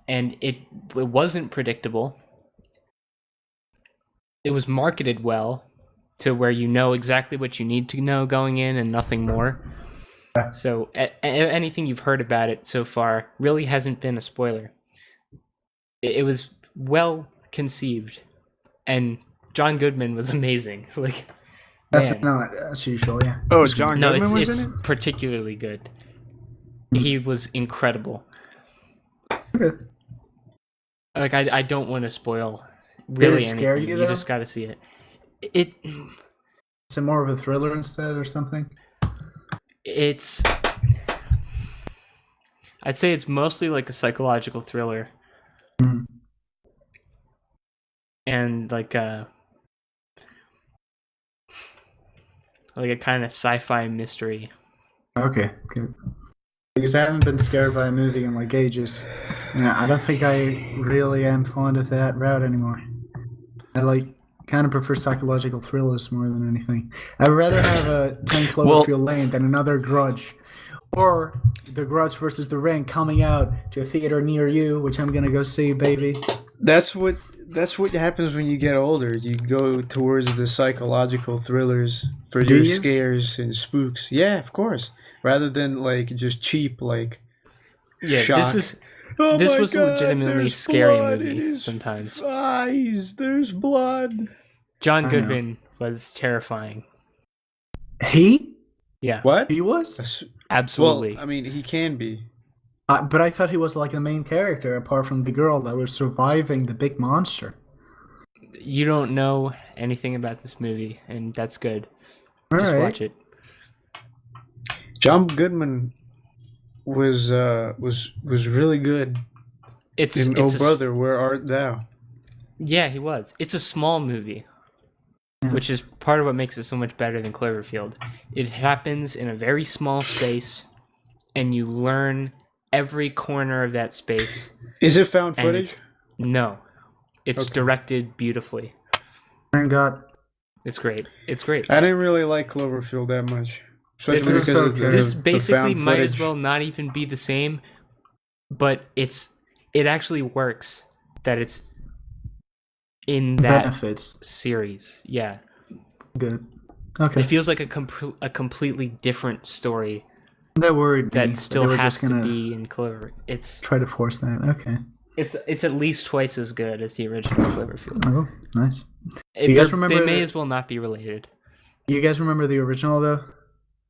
and it wasn't predictable. It was marketed well to where you know exactly what you need to know going in and nothing more. So anything you've heard about it so far really hasn't been a spoiler. It was well conceived, and John Goodman was amazing. Like, That's man. not as usual, yeah. Oh, John No, Goodman was it's in it? particularly good. He was incredible. Okay. Like, I don't want to spoil really it scare anything. you, You though? just got to see it. Is it more of a thriller instead or something? It's I'd say it's mostly like a psychological thriller Mm. and like a kind of sci-fi mystery. Okay, good. Because I haven't been scared by a movie in like ages. I don't think I really am fond of that route anymore. I kind of prefer psychological thrillers more than anything. I'd rather have a 10 Cloverfield Lane than another Grudge. Or The Grudge versus The Ring coming out to a theater near you, which I'm gonna go see, baby. That's what happens when you get older. You go towards the psychological thrillers for Do your you? scares and spooks. Yeah, of course. Rather than like just cheap like Yeah, shock. this Oh This my was a God, legitimately there's scary blood movie in his sometimes. Eyes, there's blood. John I know. Goodman was terrifying. He? Yeah, What? He was? absolutely. Well, I mean, he can be. But I thought he was like the main character, apart from the girl that was surviving the big monster. You don't know anything about this movie, and that's good. All Just right. watch it. John Goodman was really good It's in it's Oh a s- Brother, Where Art Thou? Yeah, he was. It's a small movie, Yeah. which is part of what makes it so much better than Cloverfield. It happens in a very small space, and you learn every corner of that space. Is it found And footage? No, it's Okay. directed beautifully. Thank God. It's great. It's great. I didn't really like Cloverfield that much, especially This is because of okay. the, This the basically found might as footage. well not even be the same, but it actually works that it's in that Benefits. series. Yeah, Good. Okay. it feels like a completely different story That worried me. that still they were has just to gonna be in Clover. It's try to force that. Okay. it's at least twice as good as the original Cloverfield. Oh, nice. They guys remember may the- as well not be related. You guys remember the original though?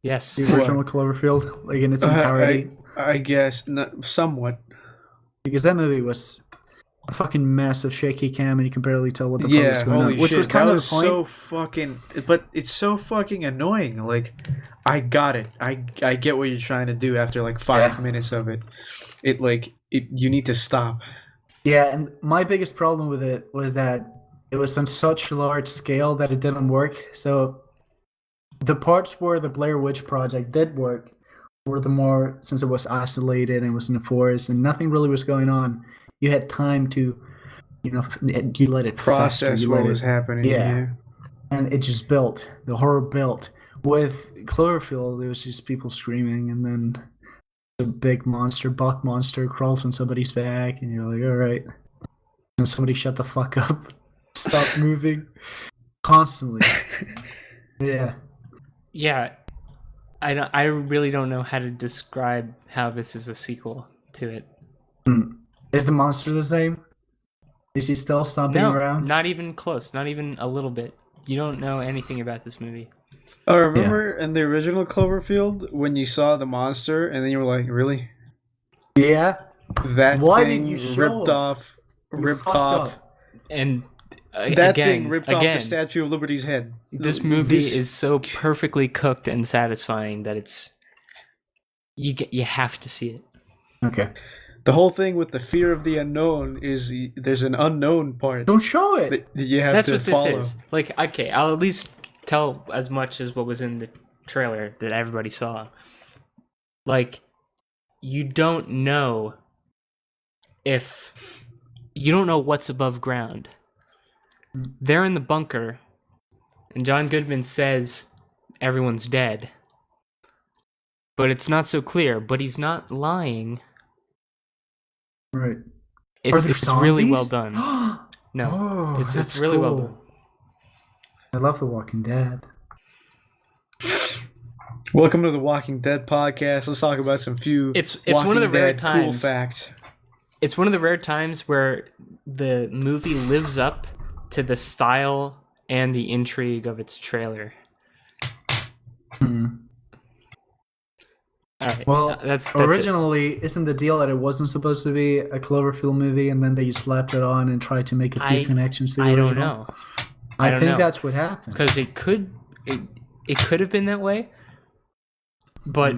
Yes. The original Cloverfield, like in its entirety, I guess not, somewhat. because that movie was a fucking mess of shaky cam, and you can barely tell what the fuck was Yeah, going holy on. Which shit, was kind that of was the point. so fucking. But it's so fucking annoying. Like, I got it. I get what you're trying to do after like 5 minutes of it. You need to stop. Yeah, and my biggest problem with it was that it was on such large scale that it didn't work. So the parts where the Blair Witch Project did work were the more, since it was isolated and was in the forest and nothing really was going on, you had time to, you let it fester, Process you what let was it, happening. yeah. And it just built. The horror built. With Cloverfield, there was just people screaming, and then a big monster, buck monster, crawls on somebody's back, and you're like, all right. And somebody shut the fuck up. Stop moving. Constantly. Yeah. Yeah, I really don't know how to describe how this is a sequel to it. Is the monster the same? Is he still stomping No, around? not even close. Not even a little bit. You don't know anything about this movie. I remember in the original Cloverfield when you saw the monster and then you were like, really? Yeah. That Why thing didn't you show ripped him? off. You Ripped fucked off. up. And That again, thing ripped off the Statue of Liberty's head. this movie is so perfectly cooked and satisfying that it's you have to see it. Okay. The whole thing with the fear of the unknown is there's an unknown part Don't show it. that you have That's to what this follow. is. Like, okay, I'll at least tell as much as what was in the trailer that everybody saw. Like, you don't know what's above ground. They're in the bunker, and John Goodman says everyone's dead. But it's not so clear, but he's not lying. Right. It's really well done. No, Oh, it's that's really well cool. done. I love The Walking Dead. Welcome to the Walking Dead podcast. Let's talk about some few It's Walking one of the rare Dead cool times. facts. It's one of the rare times where the movie lives up to the style and the intrigue of its trailer. All right. Well, that's originally, isn't the deal that it wasn't supposed to be a Cloverfield movie, and then they slapped it on and tried to make a few connections to the original? I don't know. I think that's what happened. Because it could have been that way, but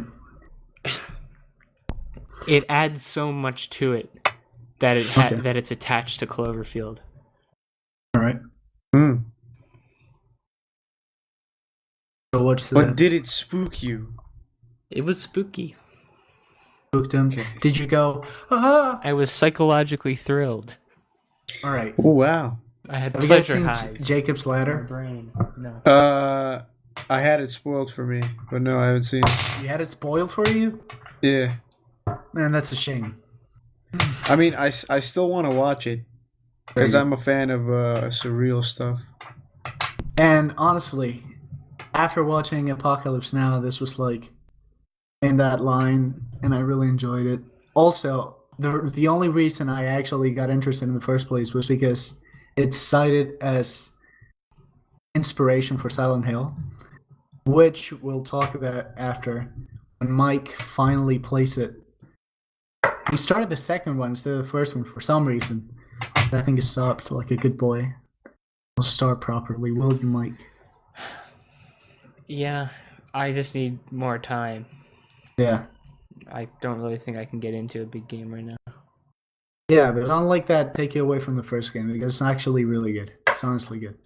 it adds so much to it that that it's attached to Cloverfield. All right. So But did it spook you? It was spooky. Spooked him. Did you go? Ah! I was psychologically thrilled. All right. Oh wow! I had Have you guys pleasure seen highs. Jacob's Ladder? Brain. No. I had it spoiled for me, but no, I haven't seen it. You had it spoiled for you? Yeah. Man, that's a shame. I mean, I still want to watch it because I'm a fan of surreal stuff. And honestly, after watching Apocalypse Now, this was like in that line, and I really enjoyed it. Also, the only reason I actually got interested in the first place was because it's cited as inspiration for Silent Hill, which we'll talk about after when Mike finally plays it. He started the second one instead of the first one for some reason. But I think he stopped like a good boy. We'll start properly, will you, Mike? Yeah, I just need more time. Yeah. I don't really think I can get into a big game right now. Yeah, but don't let that take you away from the first game because it's actually really good. It's honestly good.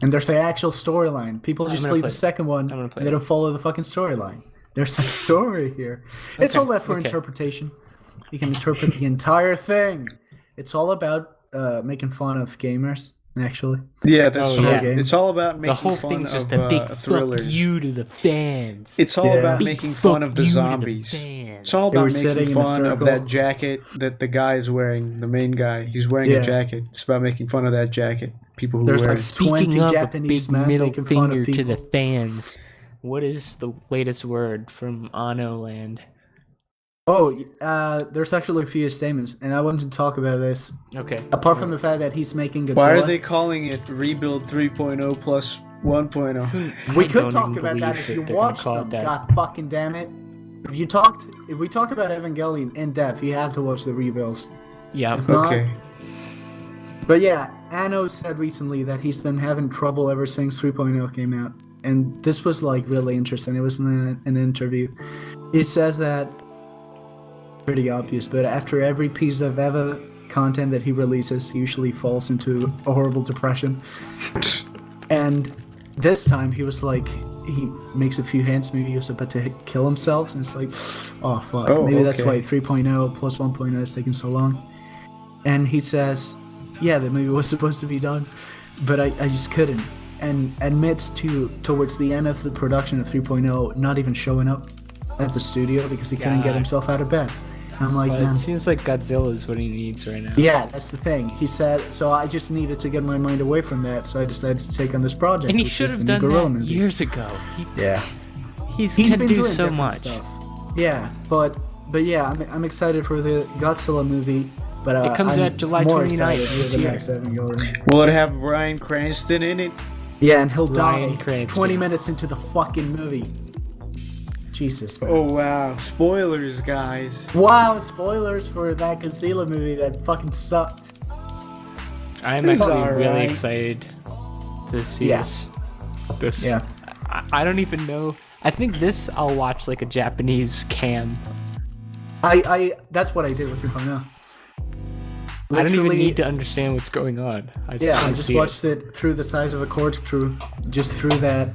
And there's an actual storyline. People just play the second one and they don't follow the fucking storyline. There's a story here. It's all left for interpretation. You can interpret the entire thing. It's all about making fun of gamers, actually. Yeah, that's true. Yeah. It's all about making fun of the whole thing's just a big thrillers. Fuck you to the fans. It's all about making fun of the zombies. It's all about making fun of that jacket that the guy is wearing, the main guy. He's wearing a jacket. It's about making fun of that jacket. People who wear it. Speaking of Japanese a big middle finger to the fans, what is the latest word from Anno Land? Oh, there's actually a few statements, and I wanted to talk about this. Okay. Apart from the fact that he's making Godzilla. Why are they calling it Rebuild 3.0 plus 1.0? We could talk about that if you watched them. God fucking damn it! If we talk about Evangelion in depth, you have to watch the rebuilds. Yeah. Okay. But yeah, Anno said recently that he's been having trouble ever since 3.0 came out, and this was like really interesting. It was in an interview. He says that. Pretty obvious, but after every piece of EVA content that he releases, he usually falls into a horrible depression. And this time he was like, he makes a few hints, maybe he was about to kill himself, and it's like, oh fuck, maybe that's why 3.0 plus 1.0 is taking so long. And he says, yeah, the movie was supposed to be done, but I just couldn't. And admits towards the end of the production of 3.0 not even showing up at the studio because he couldn't get himself out of bed. I'm like, man. It seems like Godzilla is what he needs right now. Yeah, that's the thing. He said, so I just needed to get my mind away from that, so I decided to take on this project. And he should have done that years ago. He's been doing so much stuff. Yeah, but yeah, I'm excited for the Godzilla movie. But it comes out July 29th this year. Will it have Bryan Cranston in it? Yeah, and he'll die 20 minutes into the fucking movie. Jesus, man. Oh wow, spoilers, guys. Wow, spoilers for that Godzilla movie that fucking sucked. I'm actually really excited to see this. Yeah. I don't even know. I think this I'll watch like a Japanese cam. That's what I did with 3.0. I don't even need to understand what's going on. I just watched it through the size of a corkscrew, just through that.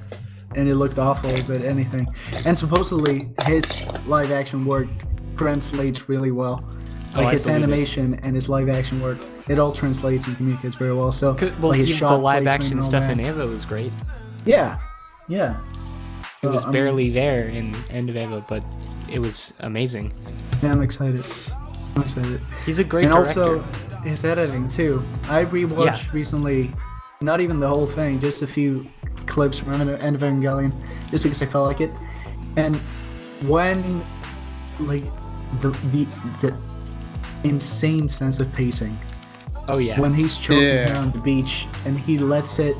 And it looked awful, but anything. And supposedly, his live-action work translates really well. Like his animation and his live-action work, it all translates and communicates very well. So, like his shot the live-action stuff in Eva was great. Yeah. It was barely there in End of Eva, but it was amazing. Yeah, I'm excited. He's a great director. And also, his editing, too. I rewatched recently, not even the whole thing, just a few clips from End of Evangelion, just because I felt like it. And when like the insane sense of pacing Oh yeah. When he's choking her on the beach, and he lets it,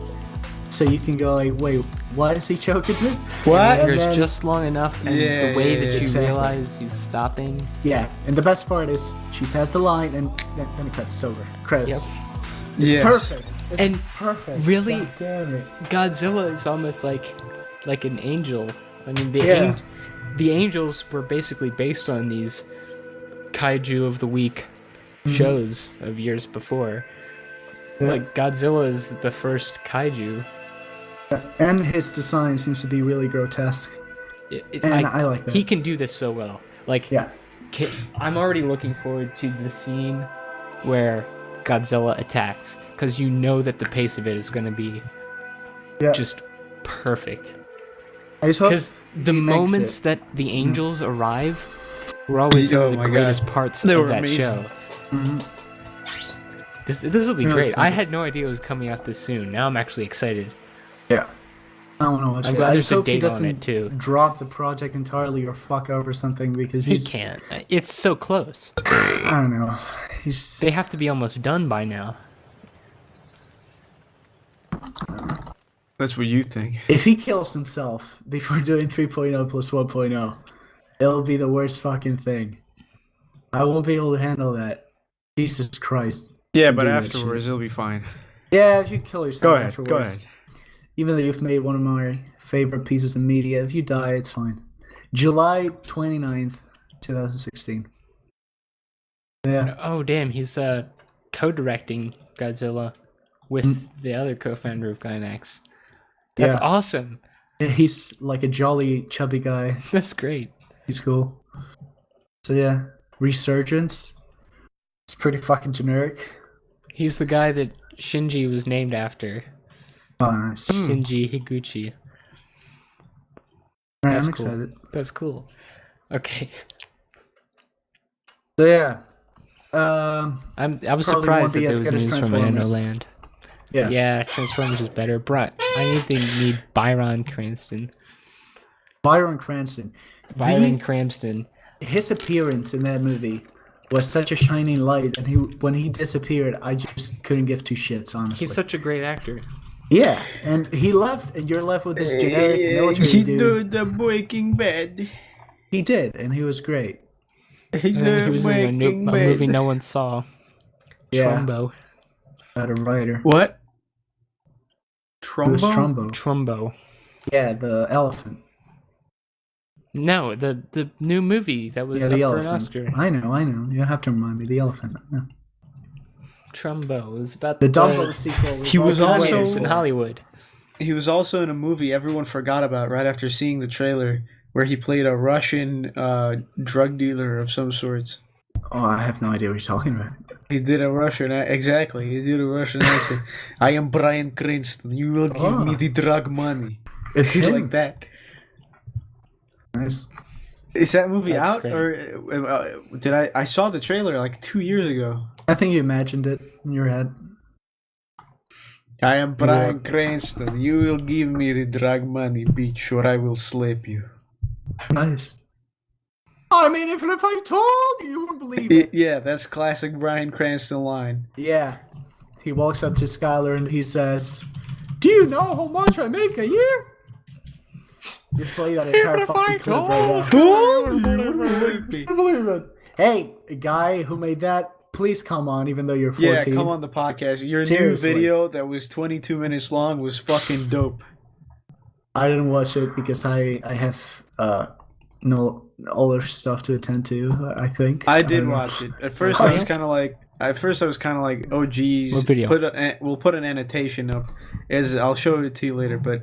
so you can go like, wait, what is he choking her? What? It lingers just long enough, and the way that you exactly. realize he's stopping. Yeah, and the best part is she says the line, and then it cuts over. Credits. Yep. It's perfect. It's And perfect. really, God damn it. Godzilla is almost like an angel. I mean, the angels were basically based on these kaiju of the week shows of years before. Yeah. Like Godzilla is the first kaiju. And his design seems to be really grotesque. I like that. He can do this so well. Like, Yeah. I'm already looking forward to the scene where Godzilla attacks, because you know that the pace of it is going to be just perfect. I just hope Because the he makes moments it. that the angels arrive were always some of the greatest parts They of were that amazing. show. This will be Really great. I excited. had no idea it was coming out this soon. Now I'm actually excited. Yeah. I want to watch I'm it. glad I there's just a hope he date on doesn't it, too. drop the project entirely or fuck over something because He he's. can't. It's so close. I don't know. He's. They have to be almost done by now. That's what you think. If he kills himself before doing 3.0 plus 1.0, it'll be the worst fucking thing. I won't be able to handle that. Jesus Christ. Yeah, but Do that afterwards shit. it'll be fine. Yeah, if you kill yourself Go ahead. afterwards. Go ahead. Even though you've made one of my favorite pieces of media, if you die, it's fine. July 29th, 2016. Yeah. Oh, damn. He's co-directing Godzilla with the other co-founder of Gainax. That's Yeah. awesome. He's like a jolly, chubby guy. That's great. He's cool. So yeah, Resurgence. It's pretty fucking generic. He's the guy that Shinji was named after. Oh, nice. Shinji Higuchi. Alright, That's I'm cool. excited. That's cool. Okay. So yeah. I was Probably surprised won't that be there as was good as news from Transformers. Nanoland. Yeah. Yeah, Transformers is better. I think they need Byron Cranston. Byron Cranston. Byron Cranston. His appearance in that movie was such a shining light, and when he disappeared, I just couldn't give two shits, honestly. He's such a great actor. Yeah, and he left, and you're left with this generic military dude. the Breaking Bad. He did, and he was great. And he was in a movie no one saw. Yeah. Trumbo. About a writer. What? It was Trumbo? Trumbo. Trumbo. Yeah, the elephant. No, the new movie that was Yeah, up the for an elephant. Oscar. I know. You don't have to remind me. The elephant. Yeah. Trumbo. It was about The Dumbo sequel. He was also- communists in Hollywood. He was also in a movie everyone forgot about right after seeing the trailer, where he played a Russian drug dealer of some sorts. Oh, I have no idea what you're talking about. He did a Russian exactly. He did a Russian accent. I am Brian Cranston. You will give me the drug money. It's Shit him. like that. Nice. Is that movie That's out great. or did I saw the trailer like 2 years ago? I think you imagined it in your head. I am Brian Cranston. You will give me the drug money, bitch, or I will slap you. Nice. I mean, if I told you, you wouldn't believe it. Yeah, that's classic Brian Cranston line. Yeah. He walks up to Skylar and he says, "Do you know how much I make a year?" Just play that entire fucking clip right now. I believe it. Hey, a guy who made that, please come on, even though you're 14. Yeah, come on the podcast. Your Seriously. new video that was 22 minutes long was fucking dope. I didn't watch it because I have no other stuff to attend to, I think. I did don't know. watch it. At first, Oh, I was yeah? kind of like, oh geez. What video? We'll put an annotation up, as I'll show it to you later. But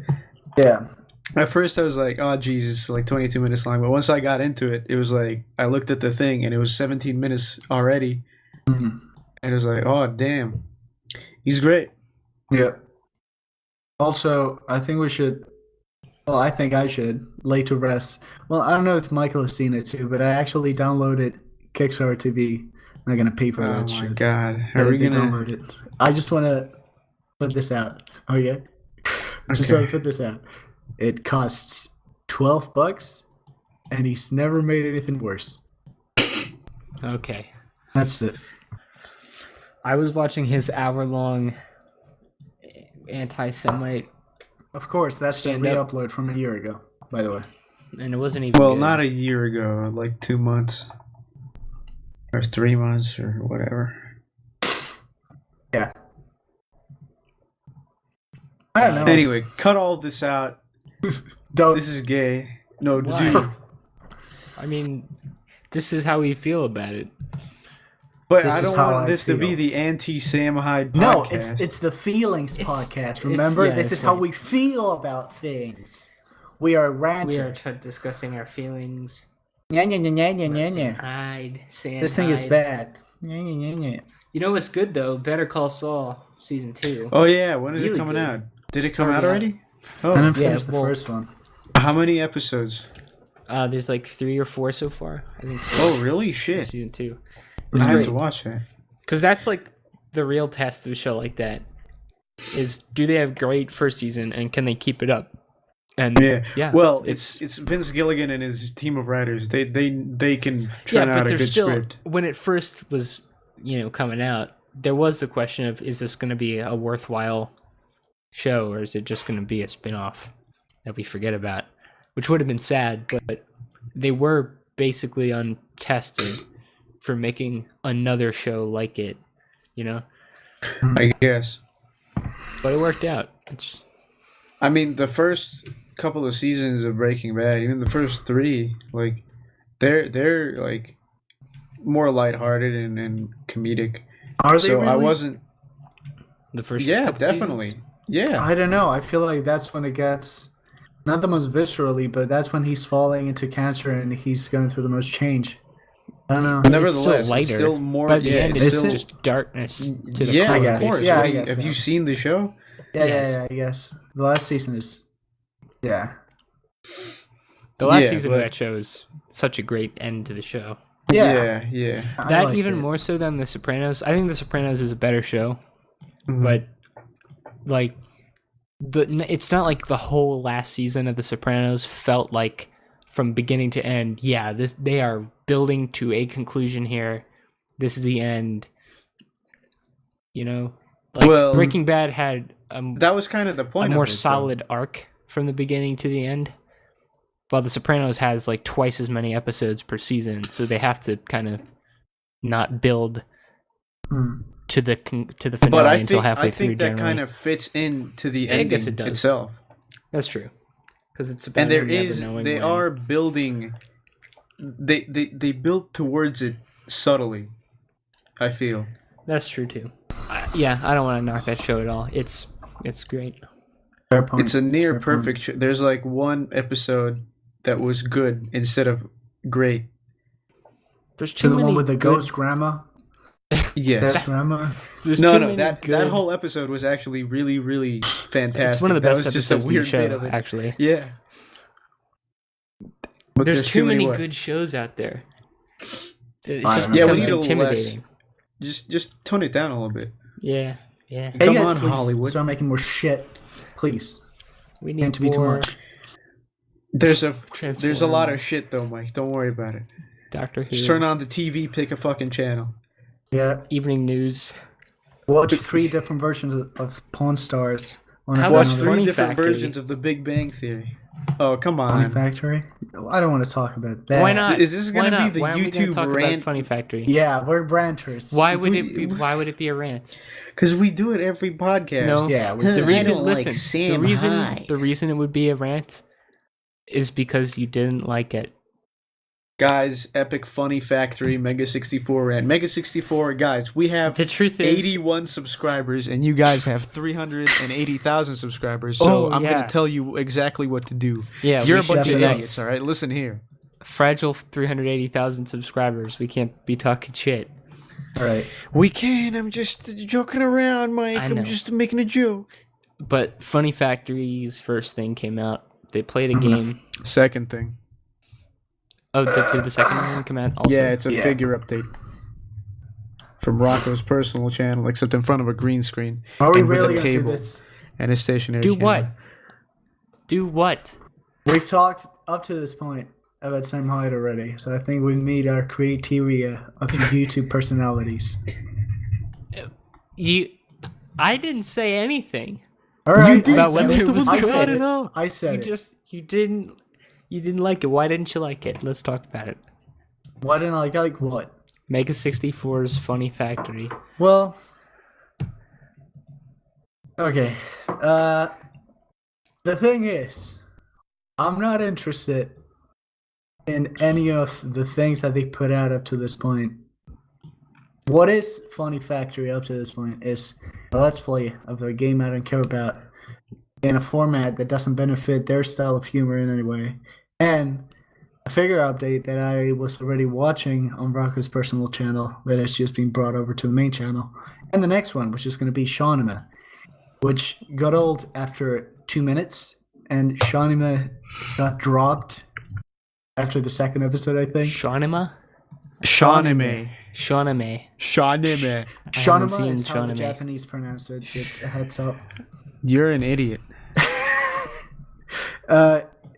Yeah. at first, I was like, oh geez, it's like 22 minutes long. But once I got into it, it was like I looked at the thing and it was 17 minutes already, Mhm. and it was like, oh damn, he's great. Yeah. Also, I think we should. Well, I think I should lay to rest. Well, I don't know if Michael has seen it too, but I actually downloaded Kickstarter TV. I'm not gonna pay for Oh that my shit. god, I are we did gonna? download it? I just want to put this out. Oh yeah. Just Okay. want to put this out. It costs $12, and he's never made anything worse. Okay. That's it. I was watching his hour-long Anti-Semite, Of course, that's the Stand up. re-upload from a year ago, by the way. and it wasn't even Well, good. not a year ago, like 2 months. Or 3 months, or whatever. Yeah. I don't know. Anyway, cut all this out. Don't. This is gay. No, Why? Zoo. I mean, this is how we feel about it. But This I is don't how want I this to be feel. the anti-Samite podcast. No, it's the feelings podcast. Remember, yeah, this it's is how like- we feel about things. We are We are ranters. discussing our feelings. Yeah, yeah, yeah, yeah, yeah, yeah. Hide, sand. This thing is hide. bad. Yeah, yeah, yeah, yeah. You know what's good though? Better Call Saul season 2. Oh yeah, when is it Really coming good. out? Did it come already out already? I Oh, didn't yeah, finish the well- first one. how many episodes? There's like 3 or 4 so far. I think. So. Oh really? Shit. Season 2. I It's have great to watch that. because that's like the real test of a show like that. Is do they have great first season and can they keep it up? And Yeah. Well, it's Vince Gilligan and his team of writers. They can churn out a there's good still script. when it first was coming out, there was the question of is this going to be a worthwhile show or is it just going to be a spin-off that we forget about, which would have been sad, but they were basically untested for making another show like it, I guess. but it worked out. It's I mean, the first couple of seasons of Breaking Bad, even the first 3, like they're like more lighthearted and comedic. Are they So really? I wasn't. the first Yeah, couple definitely. seasons. Yeah. I don't know. I feel like that's when it gets not the most viscerally, but that's when he's falling into cancer and he's going through the most change. I don't know. Nevertheless, lighter, it's still more. By the yeah, end, it's it's still. just darkness to the Yeah, core. of guess. course. Yeah, I What do you- guess have so. you seen the show? Yeah, Yes. yeah, I guess the last season is. Yeah. The last Yeah, season but- of that show is such a great end to the show. Yeah. Yeah. I That liked even it. more so than The Sopranos. I think The Sopranos is a better show, Mhm. but like it's not like the whole last season of The Sopranos felt like from beginning to end. Yeah, they are building to a conclusion here. This is the end. Like Well, Breaking Bad had that was kind of the a point. more of it, though. solid arc from the beginning to the end. While The Sopranos has like twice as many episodes per season, so they have to kind of not build Hmm. to the finale But I until think halfway I through. think that Generally, kind of fits into the I ending guess it does. itself. that's true because it's about And there him never is, knowing they when. are building. They build towards it subtly. I feel. That's true too. I don't want to knock that show at all. It's great. Fair point. It's a near Fair point. perfect show. There's like one episode that was good instead of great. There's To too the many one with the good- ghost grandma. Yes. That grandma. There's No, too no, many that good- whole episode was actually really, really fantastic. It's one of the That best was just a episodes weird of the show, bit of it. actually. Yeah. But There's too many what? good shows out there. It I just don't know. Yeah, we becomes need a little less. intimidating. Just tone it down a little bit. Yeah. Hey, Come you guys, on, please Hollywood. start making more shit, please. We need Can't to be too more much. There's a lot Transformers. of shit though, Mike. Don't worry about it. Doctor Who. Just turn on the TV, pick a fucking channel. Yeah. Evening News. Watch 3 different versions of Pawn Stars. On How a about Watch channel. 3 Funny different Factory? versions of The Big Bang Theory. Oh, come Funny on. Factory. I don't want to talk about that. Why not? Is this Why gonna be not? the Why aren't we gonna YouTube talk about rant? Funny Factory? Yeah, we're branters. Why would it be a rant? Because we do it every podcast. No. Yeah, we The do. reason, don't like listen, Sam Hyde. the reason it would be a rant is because you didn't like it. Guys, Epic Funny Factory, Mega 64 rant. Mega 64, guys, we have The truth is, 81 subscribers, and you guys have 380,000 subscribers. So Oh, I'm yeah. gonna tell you exactly what to do. yeah, You're we a should bunch do of that. idiots, all right? Listen here. Fragile 380,000 subscribers. We can't be talking shit. All right. We can. I'm just joking around, Mike. I know. I'm just making a joke. But Funny Factory's first thing came out. They played a Mhm. game. Second thing. Oh, did the second one come out also? Yeah, it's a Yeah. figure update. From Rocco's personal channel, except in front of a green screen Are we and with really a going to do table this? and a stationary Do camera. what? Do what? We've talked up to this point about Sam Hyde already, so I think we meet our criteria of YouTube personalities. I didn't say anything. All right, You did. About whether it was I good. said it. Enough. I said it. You didn't like it. Why didn't you like it? Let's talk about it. Why didn't I like what? Mega 64's Funny Factory. Well, okay. The thing is, I'm not interested in any of the things that they put out up to this point. What is Funny Factory up to this point is a let's play of a game I don't care about in a format that doesn't benefit their style of humor in any way, and a figure update that I was already watching on Rocco's personal channel that has just been brought over to the main channel, and the next one, which is going to be Shawnima, which got old after 2 minutes, and Shawnima got dropped after the second episode, I think. Shawnima? Shawnime. Shawnime. Shawnime. Shawnima is how the Japanese pronounce it, just a heads up. You're an idiot.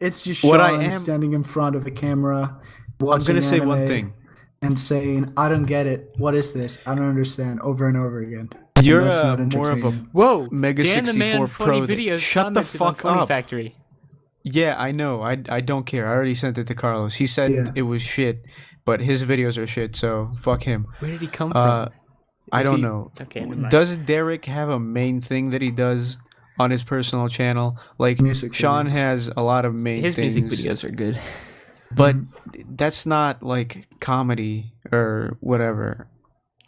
It's just What Sean I am- standing in front of a camera, I'm watching gonna say one anime thing. and saying, "I don't get it. What is this? I don't understand." Over and over again. You're That's not more of a entertaining. Whoa! Mega Dan the 64 Man Funny Pro. Videos Shut the commented on fuck Funny up. Factory. Yeah, I know. I don't care. I already sent it to Carlos. He said Yeah. it was shit, but his videos are shit, so fuck him. Where did he come Uh, from? I Is don't he- know. Okay, never mind. Does Derek have a main thing that he does on his personal channel? Like Music Sean videos. has a lot of main His things, music videos are good. but that's not like comedy or whatever.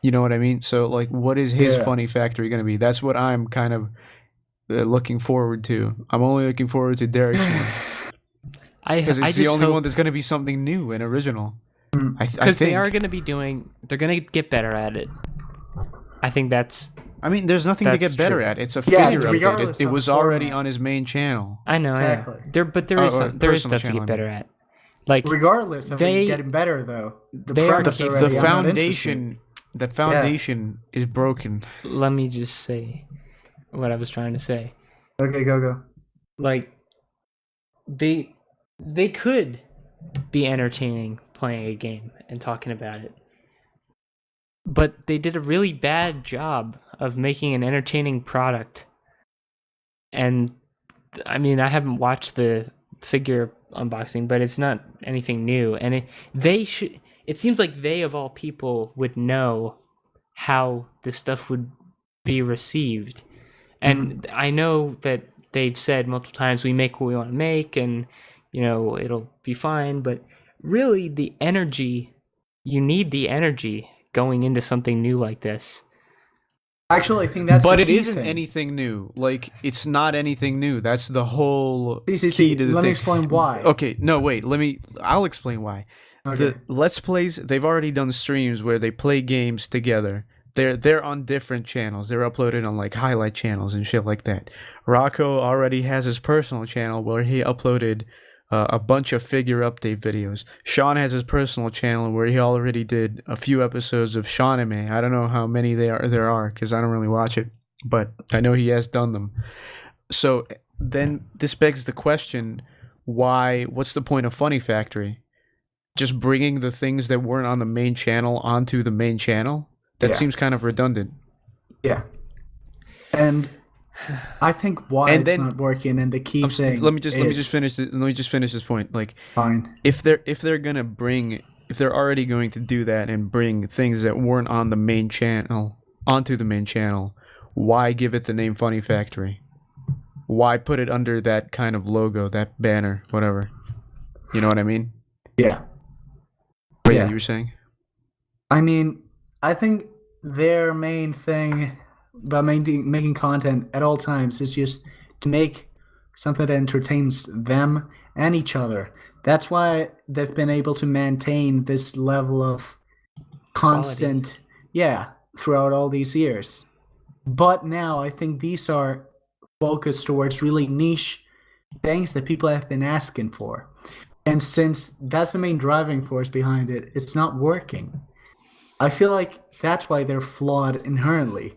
You know what I mean? So like, what is his Yeah. Funny Factory gonna be? That's what I'm kind of looking forward to. I'm only looking forward to Derek's one because I it's the just only hope, one that's gonna be something new and original. I because they think. are going to be they're going to get better at it. I think that's. I mean, there's nothing to That's get better true. at. It's a Yeah, figure update. regardless It of was the already format. on his main channel. I know. Exactly. There is Or there is personal stuff to channel, get I better at. Like Regardless of They- it getting better, though, the they are premise capable- The already, I'm not foundation, the foundation is broken. let me just say what I was trying to say. interested. Okay, go. Like they could be entertaining playing a game and talking about it. But they did a really bad job of making an entertaining product. And I mean, I haven't watched the figure unboxing, but it's not anything new. And it seems like they of all people would know how this stuff would be received. And I know that they've said multiple times, we make what we want to make and it'll be fine, but really you need the energy going into something new like this. Actually, I think that's But the it key isn't thing. anything new. Like, it's not anything new. That's the whole key CCC, to the let thing. me explain why. Okay, no, wait. I'll explain why. Okay. The Let's Plays, they've already done streams where they play games together. They're on different channels. They're uploaded on like highlight channels and shit like that. Rocco already has his personal channel where he uploaded a bunch of figure update videos. Sean has his personal channel where he already did a few episodes of Shawnime. I don't know how many there are because I don't really watch it, but I know he has done them. So then this begs the question, what's the point of Funny Factory? Just bringing the things that weren't on the main channel onto the main channel? That Yeah. seems kind of redundant. Yeah. And I think why And it's then- not working, and the key thing. Let me just finish this point. Like, Fine. if they're already going to do that and bring things that weren't on the main channel onto the main channel, why give it the name Funny Factory? Why put it under that kind of logo, that banner, whatever? You know what I mean? Yeah. Yeah, you were saying? I mean, I think their main thing about making content at all times is just to make something that entertains them and each other. That's why they've been able to maintain this level of constant, throughout all these years. But now I think these are focused towards really niche things that people have been asking for. And since that's the main driving force behind it, it's not working. I feel like that's why they're flawed inherently,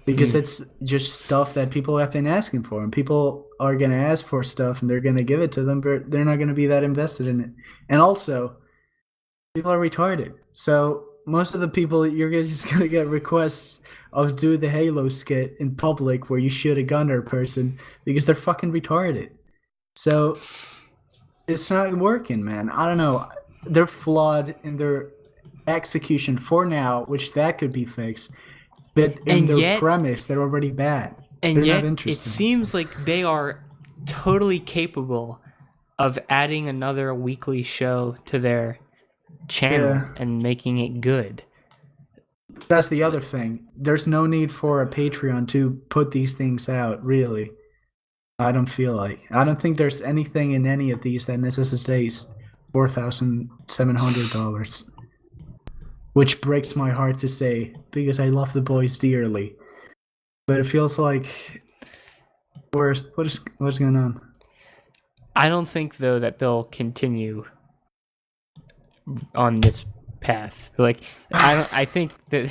because it's just stuff that people have been asking for, and people are going to ask for stuff and they're going to give it to them, but they're not going to be that invested in it. And also, people are retarded. So most of the people, you're just gonna get requests of do the Halo skit in public where you shoot a gun at a person because they're fucking retarded. So it's not working, man. I don't know. They're flawed in their execution for now, which that could be fixed. But in their premise, they're already bad. And they're yet, not it interesting. seems like they are totally capable of adding another weekly show to their channel and making it good. That's the other thing. There's no need for a Patreon to put these things out, really. I don't feel like. I don't think there's anything in any of these that necessitates $4,700. Which breaks my heart to say, because I love the boys dearly. But it feels like... what's going on? I don't think, though, that they'll continue on this path. Like, I think that...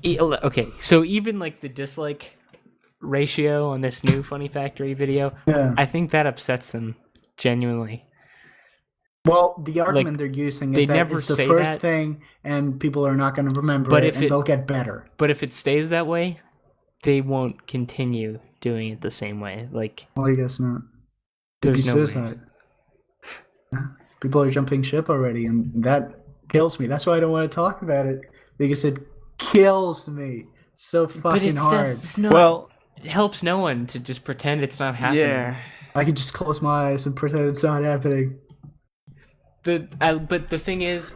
Okay, so even, like, the dislike ratio on this new Funny Factory video, I think that upsets them, genuinely. Well, the argument they're using is that it's the first thing, and people are not going to remember it, and they'll get better. But if it stays that way, they won't continue doing it the same way. Like, well, I guess not. There's no suicide. People are jumping ship already, and that kills me. That's why I don't want to talk about it, because it kills me so fucking hard. It helps no one to just pretend it's not happening. Yeah. I could just close my eyes and pretend it's not happening. But the thing is,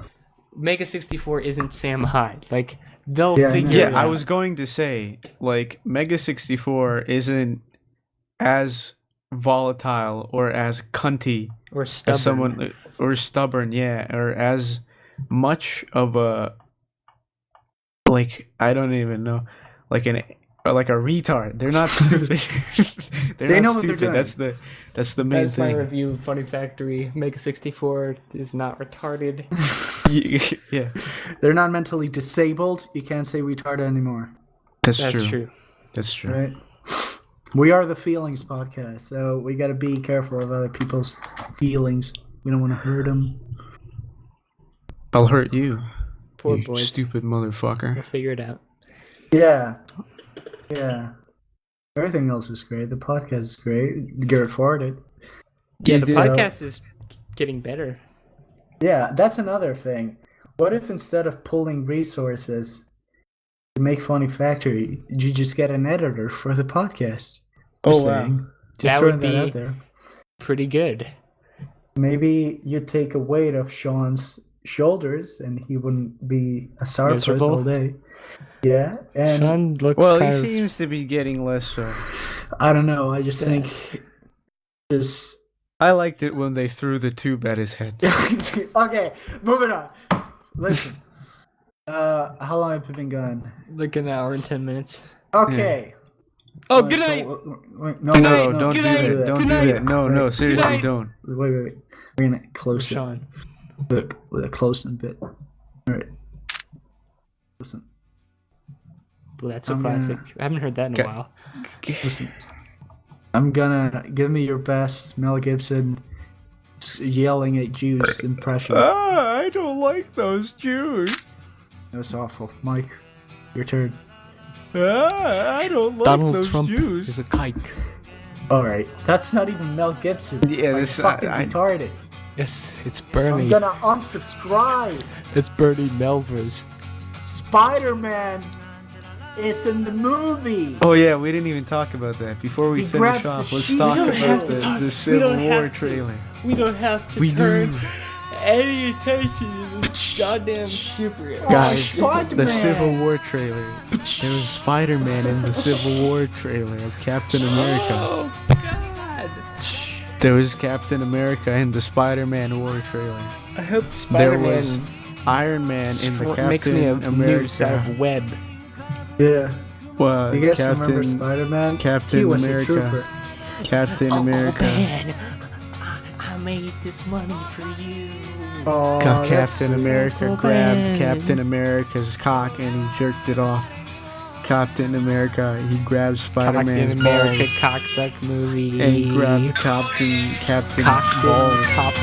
Mega 64 isn't Sam Hyde. Like, they'll figure it out. I was going to say, like, Mega 64 isn't as volatile or as cunty or stubborn. as someone, or stubborn, or as much of a, like, I don't even know, like a retard. They're not stupid. They know what they're doing. That's the main thing. That's my review of Funny Factory. Mega 64 is not retarded. Yeah. They're not mentally disabled. You can't say retarded anymore. That's true. Right? We are the Feelings Podcast, so we got to be careful of other people's feelings. We don't want to hurt them. I'll hurt you. Poor you boys. Stupid motherfucker. We'll figure it out. Yeah. Everything else is great. The podcast is great. Get farted. Yeah, the podcast is getting better. Yeah, that's another thing. What if instead of pulling resources to make Funny Factory, you just get an editor for the podcast? Oh, wow. Just that throwing would be that out there. Pretty good. Maybe you take a weight off Sean's shoulders and he wouldn't be a sourpuss all day. Yeah, and Sean looks he seems to be getting less so. I don't know. I just think this. I liked it when they threw the tube at his head. Okay, moving on. Listen, how long have we been gone? Like an hour and 10 minutes. Okay. Yeah. Oh, good night. No, don't do that. Don't do that. No, seriously, don't. Wait. We're gonna close it. Sean. With a close-in bit. All right. Listen. Well, that's a classic. I haven't heard that in a while. Listen. I'm gonna give me your best Mel Gibson yelling at Jews impression. I don't like those Jews. That was awful. Mike, your turn. I don't like Donald those Trump Jews. is a kike. Alright, that's not even Mel Gibson. Yeah, this is fucking retarded. Yes, it's Bernie. I'm gonna unsubscribe. It's Bernie Melvers. Spider-Man is in the movie. Oh yeah, we didn't even talk about that. Before we finish off, let's talk about the Civil War trailer. We don't have to turn any attention to this goddamn superhero. Guys, Spider-Man. the Civil War trailer. There was Spider-Man in the Civil War trailer of Captain America. Oh God! There was Captain America in the Spider-Man War trailer. I hope Spider-Man. There was Iron Man in the Captain makes me a America. noose out of web. Yeah. Well, you guys remember Spider-Man? Captain he was America. A trooper. Captain America. Man, I made this money for you. Oh, Captain America grabbed Captain America's cock and he jerked it off. Captain America, he grabbed Spider-Man's Captain America balls. cocksuck movie. And he grabbed Captain balls. Cock